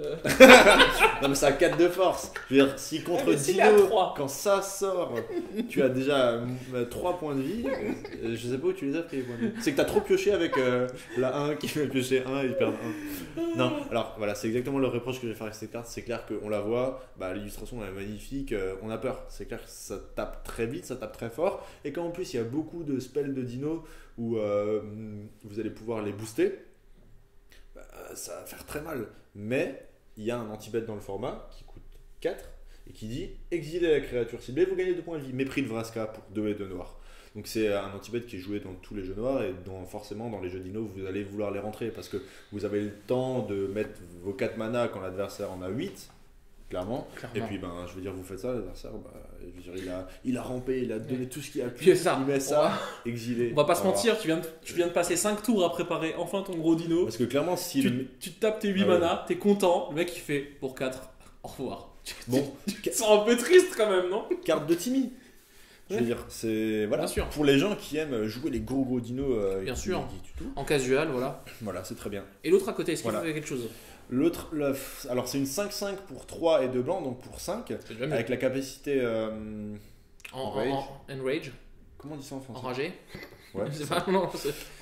Non, mais ça a 4 de force. Je veux dire, si contre Dino, quand ça sort, tu as déjà 3 points de vie, je sais pas où tu les as pris les points de vie. C'est que t'as trop pioché avec la 1 qui fait piocher 1 et il perd 1. Non, alors voilà, c'est exactement le reproche que je vais faire avec cette carte. C'est clair qu'on la voit, l'illustration elle est magnifique, on a peur. C'est clair que ça tape très vite, ça tape très fort. Et quand en plus il y a beaucoup de spells de Dino où vous allez pouvoir les booster. Ça va faire très mal, mais il y a un anti-bet dans le format qui coûte 4 et qui dit exiler la créature ciblée, vous gagnez 2 points de vie, mépris de Vraska pour 2 et 2 noirs. Donc c'est un anti-bet qui est joué dans tous les jeux noirs et forcément dans les jeux dino vous allez vouloir les rentrer parce que vous avez le temps de mettre vos 4 mana quand l'adversaire en a 8. Clairement. Et puis je veux dire vous faites ça, l'adversaire il a rampé, il a donné tout ce qu'il a pu, il met ça, exilé. On va pas se mentir, tu viens de passer 5 tours à préparer enfin ton gros dino. Parce que clairement si tu tapes tes 8 mana, t'es content, le mec il fait pour 4, au revoir. Bon, tu te sens un peu triste quand même, non? Carte de Timmy. Je veux dire, c'est voilà. Bien sûr. Pour les gens qui aiment jouer les gros dinos bien sûr. En casual, voilà. Voilà, c'est très bien. Et l'autre à côté, est-ce qu'il fait quelque chose? L'autre, alors c'est une 5-5 pour 3 et 2 blancs, donc pour 5, avec la capacité Enrage. Comment on dit ça en français? Enragé. Ouais. Non,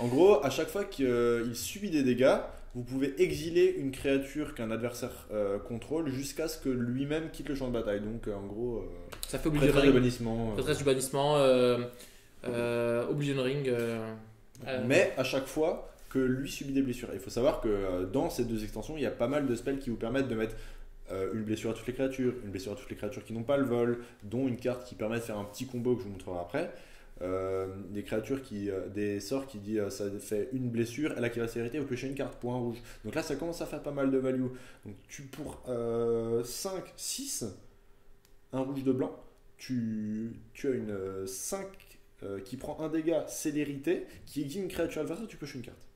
en gros, à chaque fois qu'il subit des dégâts, vous pouvez exiler une créature qu'un adversaire contrôle jusqu'à ce que lui-même quitte le champ de bataille. Donc en gros, ça fait Oblivion du bannissement. Prêtresse du bannissement, Oblivion Ring. Mais à chaque fois que lui subit des blessures. Il faut savoir que dans ces 2 extensions, il y a pas mal de spells qui vous permettent de mettre une blessure à toutes les créatures, une blessure à toutes les créatures qui n'ont pas le vol, dont une carte qui permet de faire un petit combo que je vous montrerai après. Des créatures des sorts qui dit ça fait une blessure, elle a qui va sévérité, vous piochez une carte pour un rouge. Donc là ça commence à faire pas mal de value. Donc pour 5, 6, un rouge de blanc, tu as une 5 qui prend un dégât célérité, qui exile une créature adversaire, tu pioches une carte.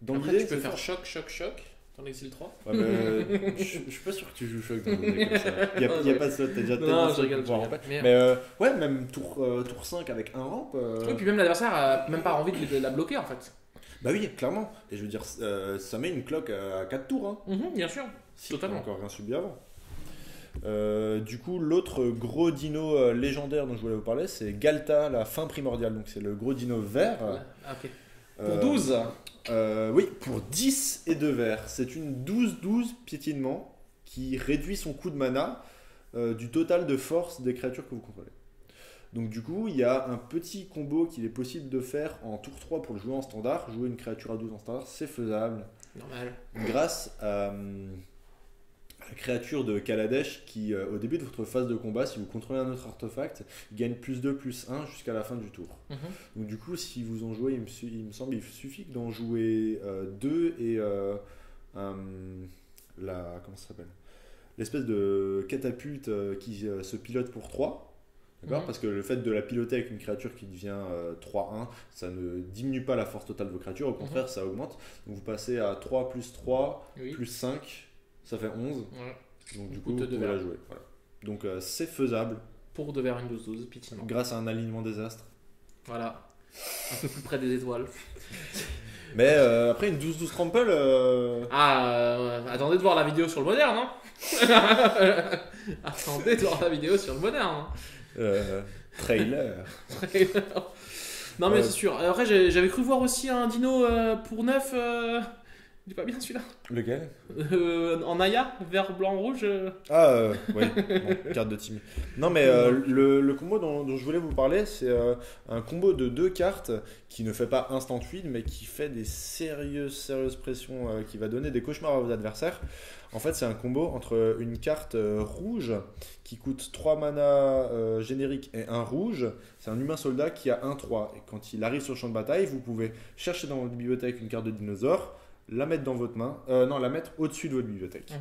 Après tu peux faire choc. T'en exiles 3. Ouais, je suis pas sûr que tu joues choc dans le deck comme ça. Il y a pas de slot, t'as déjà Non, tellement je rigole, de pouvoir je en rigole. fait. Mais, Ouais, même tour 5 avec un ramp. Oui, puis même l'adversaire a même pas envie de la bloquer en fait. Bah oui, clairement. Et je veux dire, ça met une cloque à 4 tours. Hein. Bien sûr. Si Totalement. t'as encore rien subi avant. Du coup, l'autre gros dino légendaire dont je voulais vous parler, c'est Galta, la fin primordiale. Donc, c'est le gros dino vert. Ah, ok. Pour 12. Oui, pour 10 et 2 verts. C'est une 12-12 piétinement qui réduit son coût de mana du total de force des créatures que vous contrôlez. Donc du coup, il y a un petit combo qu'il est possible de faire en tour 3 pour le jouer en standard. Jouer une créature à 12 en standard, c'est faisable. Normal. Grâce à la créature de Kaladesh qui, au début de votre phase de combat, si vous contrôlez un autre artefact, il gagne +2/+1 jusqu'à la fin du tour. Donc du coup, si vous en jouez, il me semble, il suffit d'en jouer 2 et comment ça s'appelle, l'espèce de catapulte qui se pilote pour 3. D'accord. Parce que le fait de la piloter avec une créature qui devient 3-1, ça ne diminue pas la force totale de vos créatures, au contraire, ça augmente. Donc vous passez à 3 + 3 + 5, ça fait 11. Ouais. Donc du coup, vous pouvez la jouer. Voilà. Donc c'est faisable. Pour 2 vers une 12-12, piétinement. Grâce à un alignement des astres. Voilà. Un peu plus près des étoiles. Mais après, une 12-12 trample. Attendez de voir la vidéo sur le moderne, hein. Attendez de voir la vidéo sur le moderne. Hein. Trailer. Non, mais c'est sûr. Après, j'avais cru voir aussi un dino pour 9. Il est pas bien celui-là. Lequel En Aya, vert, blanc, rouge. Oui, bon, carte de team. Non, mais le combo dont je voulais vous parler, c'est un combo de 2 cartes qui ne fait pas instant feed, mais qui fait des sérieuses pressions, qui va donner des cauchemars à vos adversaires. En fait, c'est un combo entre une carte rouge qui coûte 3 mana génériques et un rouge. C'est un humain soldat qui a 1-3. Et quand il arrive sur le champ de bataille, vous pouvez chercher dans votre bibliothèque une carte de dinosaure, la mettre dans votre main, la mettre au-dessus de votre bibliothèque.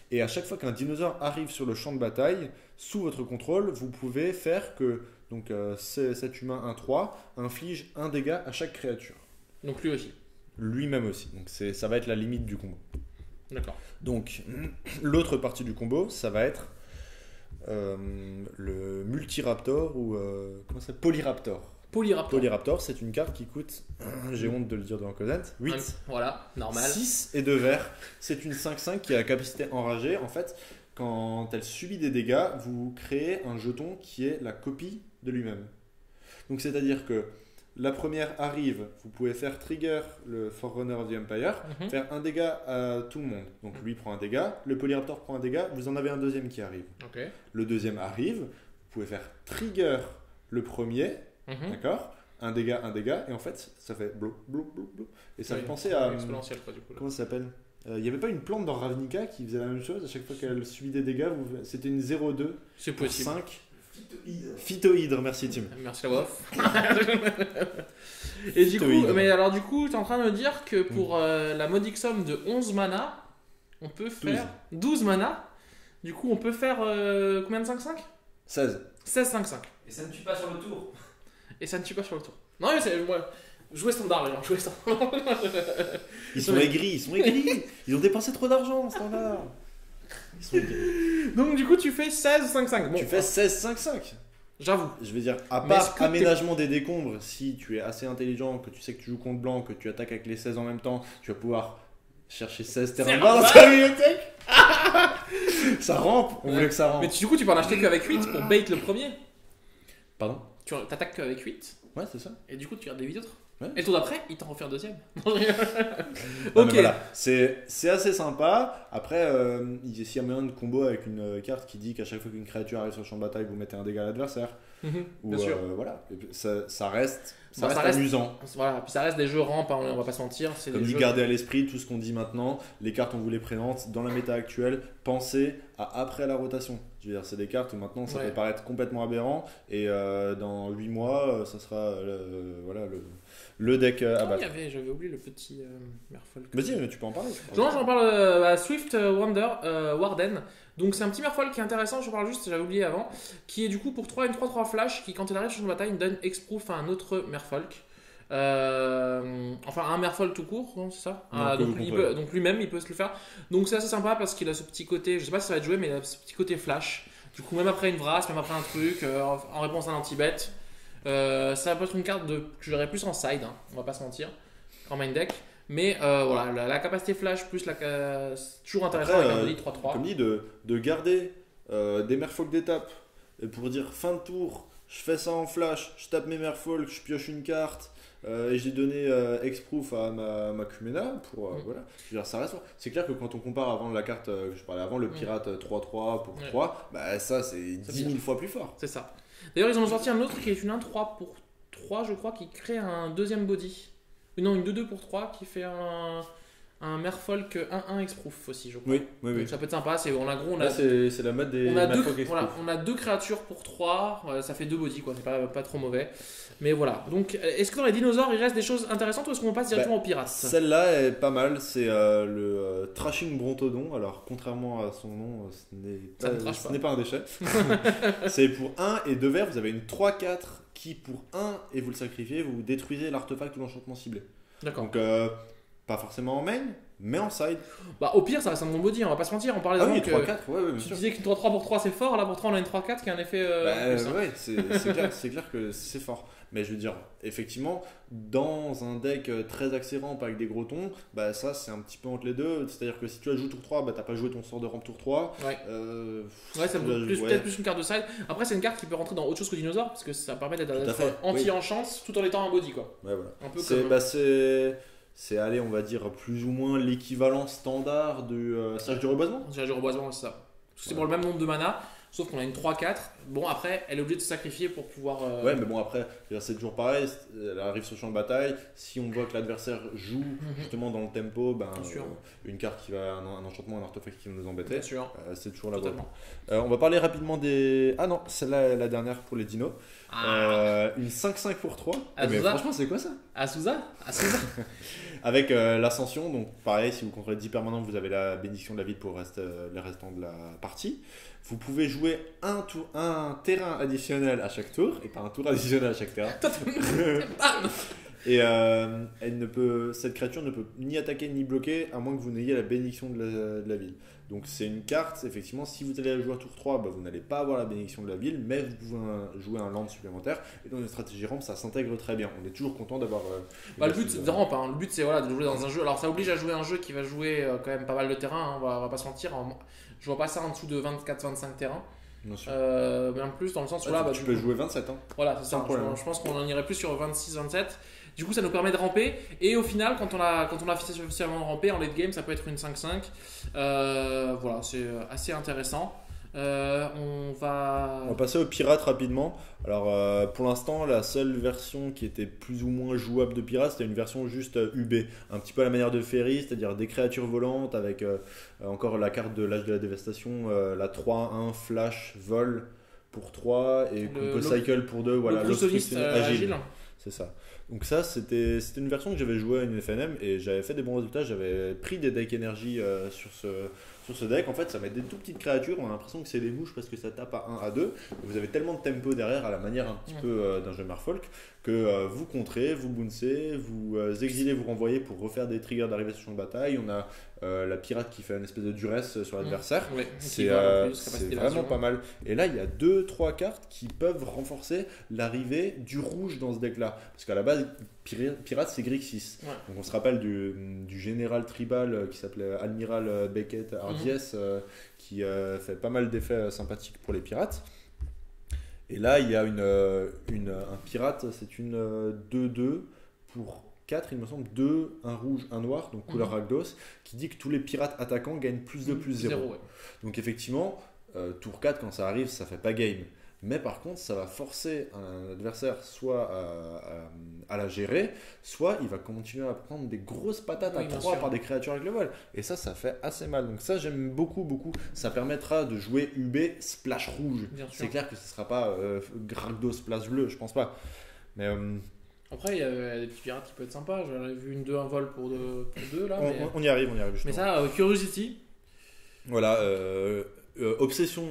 Et à chaque fois qu'un dinosaure arrive sur le champ de bataille, sous votre contrôle, vous pouvez faire que donc, cet humain 1-3 inflige un dégât à chaque créature. Donc lui aussi. Lui-même aussi. Donc ça va être la limite du combo. D'accord. Donc l'autre partie du combo, ça va être le Multiraptor ou comment ça s'appelle, Polyraptor. Polyraptor, c'est une carte qui coûte, j'ai honte de le dire devant Cosent, 8. Voilà, normal. 6 et 2 verts. C'est une 5-5 qui a la capacité enragée. En fait, quand elle subit des dégâts, vous créez un jeton qui est la copie de lui-même. Donc c'est-à-dire que la première arrive, vous pouvez faire trigger le Forerunner of the Empire, faire un dégât à tout le monde. Donc lui prend un dégât, le Polyraptor prend un dégât, vous en avez un deuxième qui arrive. Le deuxième arrive, vous pouvez faire trigger le premier, d'accord, un dégât, et en fait ça fait blou, blou, blou, blou. Et ça me pensait à... exponentiel, quoi, du coup. Comment ça s'appelle ? Il n'y avait pas une plante dans Ravnica qui faisait la même chose, à chaque fois qu'elle subit des dégâts, c'était une 0-2 c'est pour possible. 5. Phytohydre, merci Tim. Merci la WoF. Et du coup, mais alors du coup, tu es en train de me dire que pour la modique somme de 11 mana, on peut faire 12 mana. Du coup, on peut faire combien de 5-5 ? 16. 16-5-5. Et ça ne tue pas sur le tour. Et ça ne tue pas sur le tour. Non, mais c'est moi. Jouer standard, les gens, jouer standard. Ils sont aigris. Ils ont dépensé trop d'argent en standard. Ils sont aigris. Donc du coup, tu fais 16-5-5. Bon, tu fais 16-5-5. J'avoue. Je vais dire, à part aménagement des décombres, si tu es assez intelligent, que tu sais que tu joues contre blanc, que tu attaques avec les 16 en même temps, tu vas pouvoir chercher 16 terrains de base dans ta bibliothèque. Ça rampe, on voulait que ça rampe. Mais du coup, tu peux en acheter qu'avec 8 pour bait le premier. Pardon ? Tu t'attaques qu'avec 8. Ouais, c'est ça. Et du coup, tu gardes des 8 autres. Ouais. Et le tour d'après, il t'en refait un deuxième. Non, ok. Voilà. C'est assez sympa. Après, s'il y a moyen de combo avec une carte qui dit qu'à chaque fois qu'une créature arrive sur le champ de bataille, vous mettez un dégât à l'adversaire. Bien sûr. Voilà. Et puis, ça reste reste amusant. Voilà. Puis ça reste des jeux rampes, hein, on va pas se mentir. C'est Comme des dit, jeux... gardez à l'esprit tout ce qu'on dit maintenant. Les cartes, on vous les présente dans la méta actuelle. Pensez à après la rotation. Je veux dire, c'est des cartes où maintenant ça peut paraître complètement aberrant. Et dans 8 mois, ça sera le deck à battre. J'avais oublié le petit Merfolk. Vas-y, tu peux en parler. Non, j'en parle à Swift Warden. Donc c'est un petit Merfolk qui est intéressant, j'en parle juste, j'avais oublié avant. Qui est du coup pour 3 une 3-3 flash, qui quand il arrive sur une bataille, il donne Exproof à un autre Merfolk. Enfin, un Merfolk tout court, hein, c'est ça. Non, que vous comprez. Donc lui-même, il peut se le faire. Donc c'est assez sympa parce qu'il a ce petit côté, je sais pas si ça va être joué, mais il a ce petit côté flash. Du coup, même après une Vrasse, même après un truc, en réponse à un anti-bet, ça peut être une carte que j'aurais plus en side, hein, on va pas se mentir, en main deck. Mais voilà, la capacité flash plus c'est toujours intéressant Après, avec un Dolly 3-3. comme dit, de garder des Merfolk d'étape et pour dire fin de tour, je fais ça en flash, je tape mes Merfolk, je pioche une carte et j'ai donné X-Proof à ma Kumena pour voilà. Je veux dire, ça reste. C'est clair que quand on compare avant la carte que je parlais avant, le pirate 3-3 pour 3, bah ça c'est 10 000 fois plus fort. C'est ça. D'ailleurs, ils ont sorti un autre qui est une 1-3 pour 3, je crois, qui crée un deuxième body. Non, une 2-2 pour 3 qui fait un Merfolk 1-1 X-Proof aussi, je crois. Oui. Donc ça peut être sympa. Là, c'est la mode des Merfolk X-Proof. Voilà, on a deux créatures pour 3, ça fait 2 body, quoi. C'est pas trop mauvais. Mais voilà. Donc, est-ce que dans les dinosaures, il reste des choses intéressantes ou est-ce qu'on passe directement aux pirates? Celle-là est pas mal. C'est le Trashing Brontodon. Alors, contrairement à son nom, ce n'est pas un déchet. C'est pour 1 et 2 verts. Vous avez une 3-4 qui, pour 1 et vous le sacrifiez, vous détruisez l'artefact ou l'enchantement ciblé. D'accord. Donc, pas forcément en main, mais en side. Bah, au pire, ça reste un bon body, on va pas se mentir. On parlait oui, que 3-4, ouais, bien tu sûr. disais qu'une 3-3 pour 3 c'est fort. Là, pour 3, on a une 3-4 qui a un effet. Ouais, c'est clair que c'est fort. Mais je veux dire, effectivement, dans un deck très axé ramp avec des gros tons, bah ça c'est un petit peu entre les deux. C'est-à-dire que si tu as joué tour 3, bah t'as pas joué ton sort de ramp tour 3. Ouais, ça peut peut-être plus une carte de side. Après, c'est une carte qui peut rentrer dans autre chose que dinosaure parce que ça permet d'être anti-enchance tout en étant un body, quoi. Ouais, voilà. Un peu c'est aller, on va dire, plus ou moins l'équivalent standard du Sage du Reboisement. Sage du Reboisement, c'est ça. Parce que c'est pour le même nombre de mana. Sauf qu'on a une 3-4. Bon, après, elle est obligée de se sacrifier pour pouvoir. Ouais, mais bon, après, c'est toujours pareil. Elle arrive sur le champ de bataille. Si on voit que l'adversaire joue justement dans le tempo, une carte qui va. Un enchantement, un artefact qui va nous embêter. Bien sûr. C'est toujours la bonne. On va parler rapidement des. Ah non, celle-là est la dernière pour les dinos. Une 5-5 pour 3. Mais franchement, c'est quoi ça? Asusa. Avec l'ascension, donc pareil, si vous contrôlez 10 permanents, vous avez la bénédiction de la ville pour les restants de la partie. Vous pouvez jouer un terrain additionnel à chaque tour, et pas un tour additionnel à chaque terrain. Et cette créature ne peut ni attaquer ni bloquer, à moins que vous n'ayez la bénédiction de la ville. Donc c'est une carte, effectivement, si vous allez la jouer à tour 3, vous n'allez pas avoir la bénédiction de la ville, mais vous pouvez jouer un land supplémentaire. Et dans une stratégie ramp, ça s'intègre très bien. On est toujours content d'avoir... le but c'est de ramp, hein. Le but c'est de jouer dans un jeu. Alors ça oblige à jouer un jeu qui va jouer quand même pas mal de terrain, hein. On va pas se mentir. Je vois pas ça en dessous de 24-25 terrains. Bien sûr. Mais en plus dans le sens où là... tu peux jouer 27. Hein. Voilà, c'est ça. Je pense qu'on en irait plus sur 26-27. Du coup, ça nous permet de ramper. Et au final, quand on a officiellement ramper en late game, ça peut être une 5-5. Voilà, c'est assez intéressant. On va passer aux pirates rapidement. Alors, pour l'instant, la seule version qui était plus ou moins jouable de pirate, c'était une version juste UB. Un petit peu à la manière de Ferry, c'est-à-dire des créatures volantes avec encore la carte de l'âge de la dévastation, la 3-1 flash vol pour 3 et qu'on peut cycle pour 2. Voilà, l'obstructionniste agile. C'est ça. Donc ça, c'était une version que j'avais jouée à une FNM et j'avais fait des bons résultats. J'avais pris des decks énergie sur ce deck. En fait, ça met des tout petites créatures. On a l'impression que c'est des mouches parce que ça tape à 1 à 2. Vous avez tellement de tempo derrière, à la manière un petit peu d'un jeu Merfolk, que vous contrez, vous bouncez, vous exilez, vous renvoyez pour refaire des triggers d'arrivée sur le champ de bataille. On a la pirate qui fait une espèce de duresse sur l'adversaire. C'est vraiment pas mal. Et là, il y a 2-3 cartes qui peuvent renforcer l'arrivée du rouge dans ce deck-là. Parce qu'à la base, pirate, c'est Grixis. Donc on se rappelle du général tribal qui s'appelait Admiral Beckett Hardies, qui fait pas mal d'effets sympathiques pour les pirates. Et là, il y a un pirate, c'est une 2-2 pour 4, il me semble, 2, un rouge, un noir, donc couleur Rakdos, qui dit que tous les pirates attaquants gagnent plus de plus 0. Donc effectivement, tour 4, quand ça arrive, ça fait pas game. Mais par contre, ça va forcer un adversaire soit à la gérer, soit il va continuer à prendre des grosses patates à 3 par des créatures avec le vol. Et ça fait assez mal. Donc ça, j'aime beaucoup. Ça permettra de jouer UB splash rouge. C'est clair que ce ne sera pas Rakdos splash bleu, je pense pas. Mais... Après, il y a des petits pirates qui peuvent être sympas. J'avais vu une 2-1 vol pour 2 là. On y arrive. Mais ça, Curiosity. Voilà, Obsession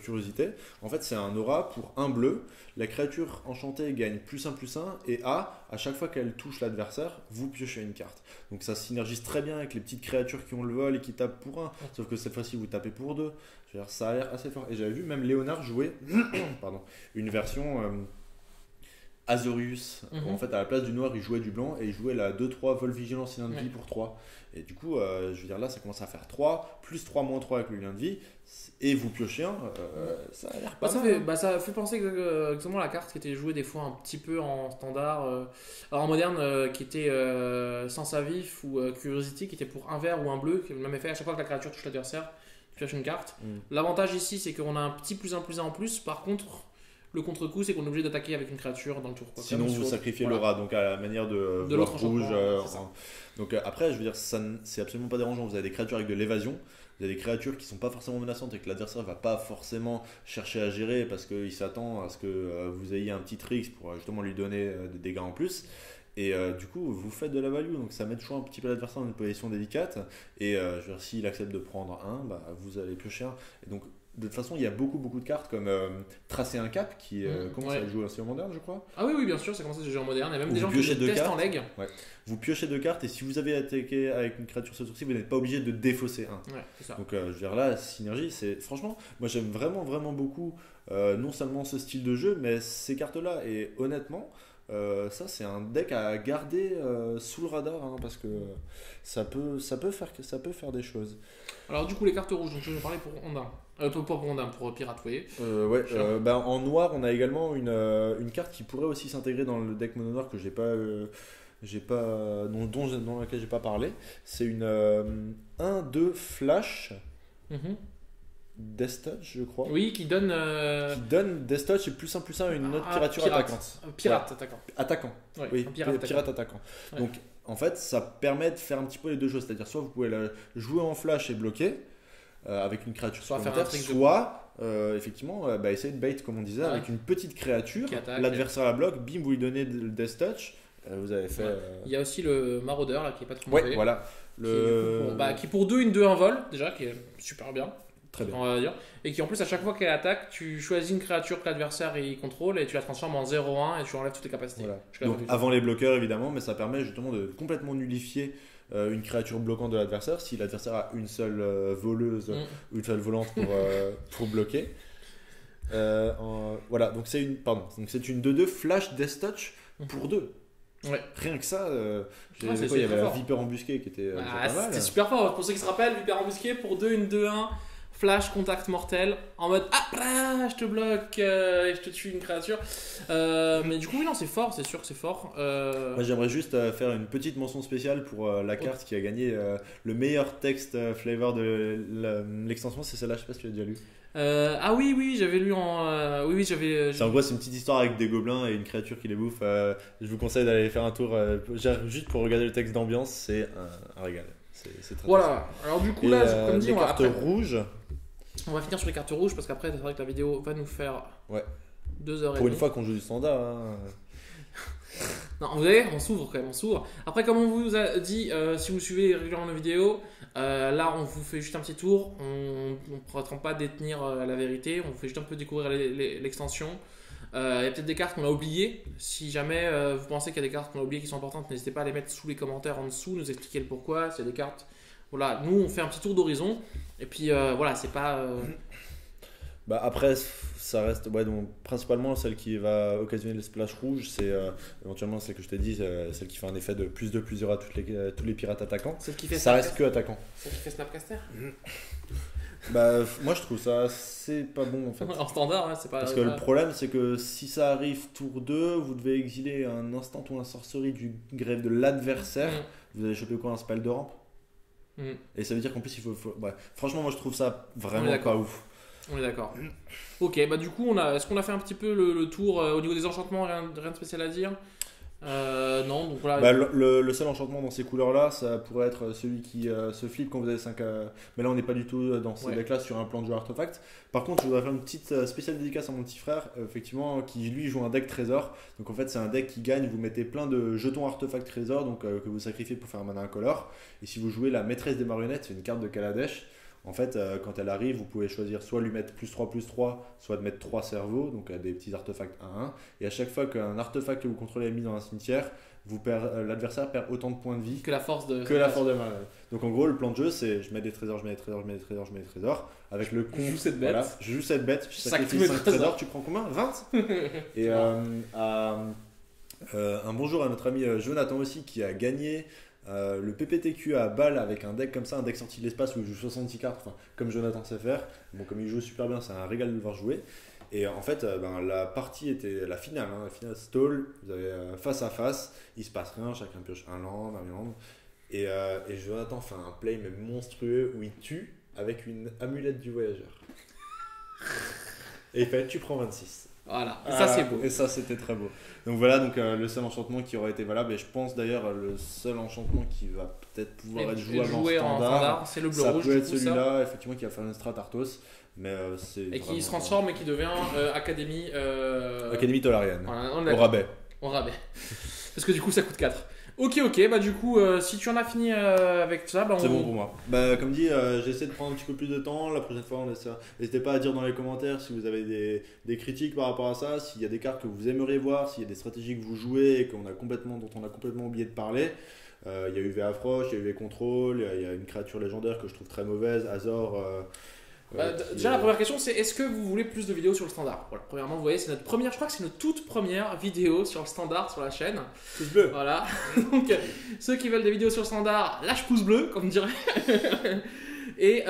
curiosité, en fait c'est un aura pour un bleu. La créature enchantée gagne +1/+1 et à chaque fois qu'elle touche l'adversaire, vous piochez une carte. Donc ça synergise très bien avec les petites créatures qui ont le vol et qui tapent pour 1. Sauf que cette fois-ci vous tapez pour 2. Je veux dire, ça a l'air assez fort. Et j'avais vu même Léonard jouer pardon, une version Azorius. Où en fait à la place du noir il jouait du blanc et il jouait la 2-3 vol vigilance et lien de vie pour 3. Et du coup, je veux dire là ça commence à faire 3, +3/-3 avec le lien de vie. Et vous piochez un, ça a l'air pas mal. Ça fait penser exactement à la carte qui était jouée des fois un petit peu en standard, alors en moderne, qui était Sens à vif ou Curiosity, qui était pour un vert ou un bleu, qui avait le même effet à chaque fois que la créature touche l'adversaire, tu pioches une carte. L'avantage ici, c'est qu'on a un petit +1/+1 en plus. Par contre, le contre-coup, c'est qu'on est obligé d'attaquer avec une créature dans le tour. Sinon, vous sacrifiez l'aura, donc à la manière de l'autre rouge. Donc après, je veux dire, c'est absolument pas dérangeant. Vous avez des créatures avec de l'évasion. Vous avez des créatures qui sont pas forcément menaçantes et que l'adversaire va pas forcément chercher à gérer parce qu'il s'attend à ce que vous ayez un petit trick pour justement lui donner des dégâts en plus. Et du coup, vous faites de la value, donc ça met toujours un petit peu l'adversaire dans une position délicate. Et je veux dire, s'il accepte de prendre un, vous allez piocher un. Et donc, de toute façon, il y a beaucoup de cartes comme Tracer un cap qui commence à être joué aussi en moderne, je crois. Ah oui, bien sûr, ça commence à se jouer en moderne. Il y a même des gens qui le testent en leg. Ouais. Vous piochez 2 cartes et si vous avez attaqué avec une créature ce tour-ci, vous n'êtes pas obligé de défausser un. Ouais, c'est ça. Donc, je veux dire, là, synergie, c'est franchement, moi j'aime vraiment beaucoup non seulement ce style de jeu, mais ces cartes-là. Et honnêtement, ça c'est un deck à garder sous le radar parce que ça peut faire des choses. Alors du coup les cartes rouges, donc je vais parler pour Ondin, pour Ondin, pour Pirate, vous voyez. En noir on a également une carte qui pourrait aussi s'intégrer dans le deck mono noir que dans laquelle j'ai pas parlé. C'est une 1-2 flash. Death Touch, je crois. Oui, qui donne Death Touch et +1/+1 à une autre créature attaquante. Attaquant. Ouais, oui, pirate attaquant. Ouais. Donc, en fait, ça permet de faire un petit peu les deux choses. C'est-à-dire, soit vous pouvez la jouer en flash et bloquer avec une créature supplémentaire, soit effectivement essayer de bait, comme on disait, avec une petite créature. L'adversaire la bloque, bim, vous lui donnez le Death Touch. Vous avez fait. Il y a aussi le Maraudeur là, qui est pas trop mauvais. Ouais, voilà. Qui pour 2 une 2 un vol, déjà, qui est super bien. Très bien. On va dire. Et qui en plus, à chaque fois qu'elle attaque, tu choisis une créature que l'adversaire il contrôle et tu la transformes en 0-1 et tu enlèves toutes tes capacités. Voilà. Donc avant les bloqueurs évidemment, mais ça permet justement de complètement nullifier une créature bloquante de l'adversaire si l'adversaire a une seule voleuse ou une seule volante pour bloquer. Voilà, donc c'est une 2-2 flash Death Touch pour 2. Ouais. Rien que ça, il y avait la Viper embusquée qui était pas mal. C'était super fort. Pour ceux qui se rappellent, Viper embusquée pour 2, une 2-1. Flash, contact mortel, en mode je te bloque et je te tue une créature. Mais du coup, oui, non, c'est fort, c'est sûr que c'est fort. Moi, j'aimerais juste faire une petite mention spéciale pour la carte qui a gagné le meilleur texte flavor de l'extension, c'est celle-là, je sais pas si tu l'as déjà lu. Oui, j'avais lu en. Oui, j'avais. En gros, c'est une petite histoire avec des gobelins et une créature qui les bouffe. Je vous conseille d'aller faire un tour juste pour regarder le texte d'ambiance, c'est un régal. C'est très voilà, alors du coup, là, comme dit, les cartes rouges. On va finir sur les cartes rouges parce qu'après, c'est vrai que la vidéo va nous faire 2 heures et Pour demie. une fois qu'on joue du standard. Non, vous voyez, on s'ouvre quand même, on s'ouvre. Après, comme on vous a dit, si vous suivez régulièrement nos vidéos, là, on vous fait juste un petit tour. On ne prétend pas détenir la vérité. On vous fait juste un peu découvrir l'extension. Il y a peut-être des cartes qu'on a oubliées. Si jamais vous pensez qu'il y a des cartes qu'on a oubliées qui sont importantes, n'hésitez pas à les mettre sous les commentaires en dessous, nous expliquer le pourquoi. S'il y a des cartes. Voilà, nous, on fait un petit tour d'horizon. Et puis, voilà, c'est pas. Après, ça reste donc, principalement celle qui va occasionner le splash rouge, c'est éventuellement celle que je t'ai dit, celle qui fait un effet de +2/+0 à tous les pirates attaquants. Celle qui fait ça reste que attaquant. Celle qui fait Snapcaster. Moi je trouve ça assez pas bon en fait. En standard, c'est pas. Parce que le problème c'est que si ça arrive tour 2, vous devez exiler un instant ou un sorcerie du greffe de l'adversaire. Vous allez choper quoi, un spell de rampe. Et ça veut dire qu'en plus il faut... Franchement moi je trouve ça vraiment pas ouf. On est d'accord. Ok, du coup est-ce qu'on a fait un petit peu le tour au niveau des enchantements, rien de spécial à dire? Non, donc voilà. Le seul enchantement dans ces couleurs là, ça pourrait être celui qui se flippe quand vous avez 5 mais là on n'est pas du tout dans ces decks là sur un plan de jeu artefact. Par contre je voudrais faire une petite spéciale dédicace à mon petit frère effectivement qui lui joue un deck trésor. Donc en fait c'est un deck qui gagne, vous mettez plein de jetons artefact trésor donc que vous sacrifiez pour faire un mana incolore. Et si vous jouez la maîtresse des marionnettes, c'est une carte de Kaladesh. En fait, quand elle arrive, vous pouvez choisir soit lui mettre +3/+3, soit de mettre 3 cerveaux, donc des petits artefacts 1-1. Et à chaque fois qu'un artefact que vous contrôlez est mis dans un cimetière, l'adversaire perd autant de points de vie Que la force de. que la force de mana. Donc en gros, le plan de jeu, c'est je mets des trésors, je mets des trésors, je mets des trésors, je mets des trésors. Avec le compte, Je joue cette bête. voilà, je joue cette bête, je Sac sacrifie tous mes 5 trésors. trésors, tu prends combien 20. Et un bonjour à notre ami Jonathan aussi qui a gagné le PPTQ à Bâle avec un deck comme ça, un deck sorti de l'espace où il joue 66 cartes, enfin, comme Jonathan sait faire. Bon, comme il joue super bien, c'est un régal de le voir jouer. Et en fait, la partie était la finale, la finale stall, vous avez face à face, il se passe rien, chacun pioche un land. Et Jonathan fait un play mais monstrueux où il tue avec une amulette du voyageur. Et il fait tu prends 26. Voilà, et ça c'est beau. Et ça c'était très beau. Donc voilà, le seul enchantement qui aurait été valable, et je pense d'ailleurs le seul enchantement qui va peut-être pouvoir être jouable en standard, c'est le bleu ça rouge. peut être du coup, celui-là, effectivement, qui va faire une strat Arthos. Mais c'est et qui se transforme et qui devient Académie. Académie Tolarian. Voilà, Au rabais. Au rabais. Parce que du coup ça coûte 4. Ok, bah du coup, si tu en as fini avec ça, c'est bon pour moi. Comme dit, j'essaie de prendre un petit peu plus de temps. La prochaine fois, n'hésitez pas à dire dans les commentaires si vous avez des critiques par rapport à ça, s'il y a des cartes que vous aimeriez voir, s'il y a des stratégies que vous jouez et dont on a complètement oublié de parler. Il y a UV Afroche, il y a UV Control, il y a une créature légendaire que je trouve très mauvaise, Azor. Déjà la première question c'est est-ce que vous voulez plus de vidéos sur le standard? Voilà, premièrement vous voyez c'est notre première, je crois que c'est notre toute première vidéo sur le standard sur la chaîne. Pouce bleu. Voilà, donc ceux qui veulent des vidéos sur le standard, lâche pouce bleu comme dirait. Et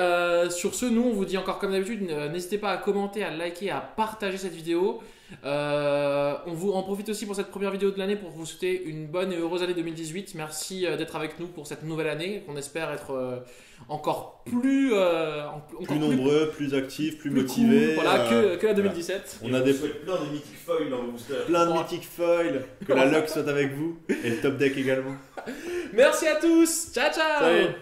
sur ce, nous on vous dit encore comme d'habitude, n'hésitez pas à commenter, à liker, à partager cette vidéo. On vous en profite aussi pour cette première vidéo de l'année pour vous souhaiter une bonne et heureuse année 2018. Merci d'être avec nous pour cette nouvelle année qu'on espère être encore plus nombreux, plus actifs, plus motivés. Cool, voilà, que la 2017. On a plein de mythic foils dans vos boosters. Plein de mythic foils. Que la luck soit avec vous et le top deck également. Merci à tous. Ciao ciao. Salut.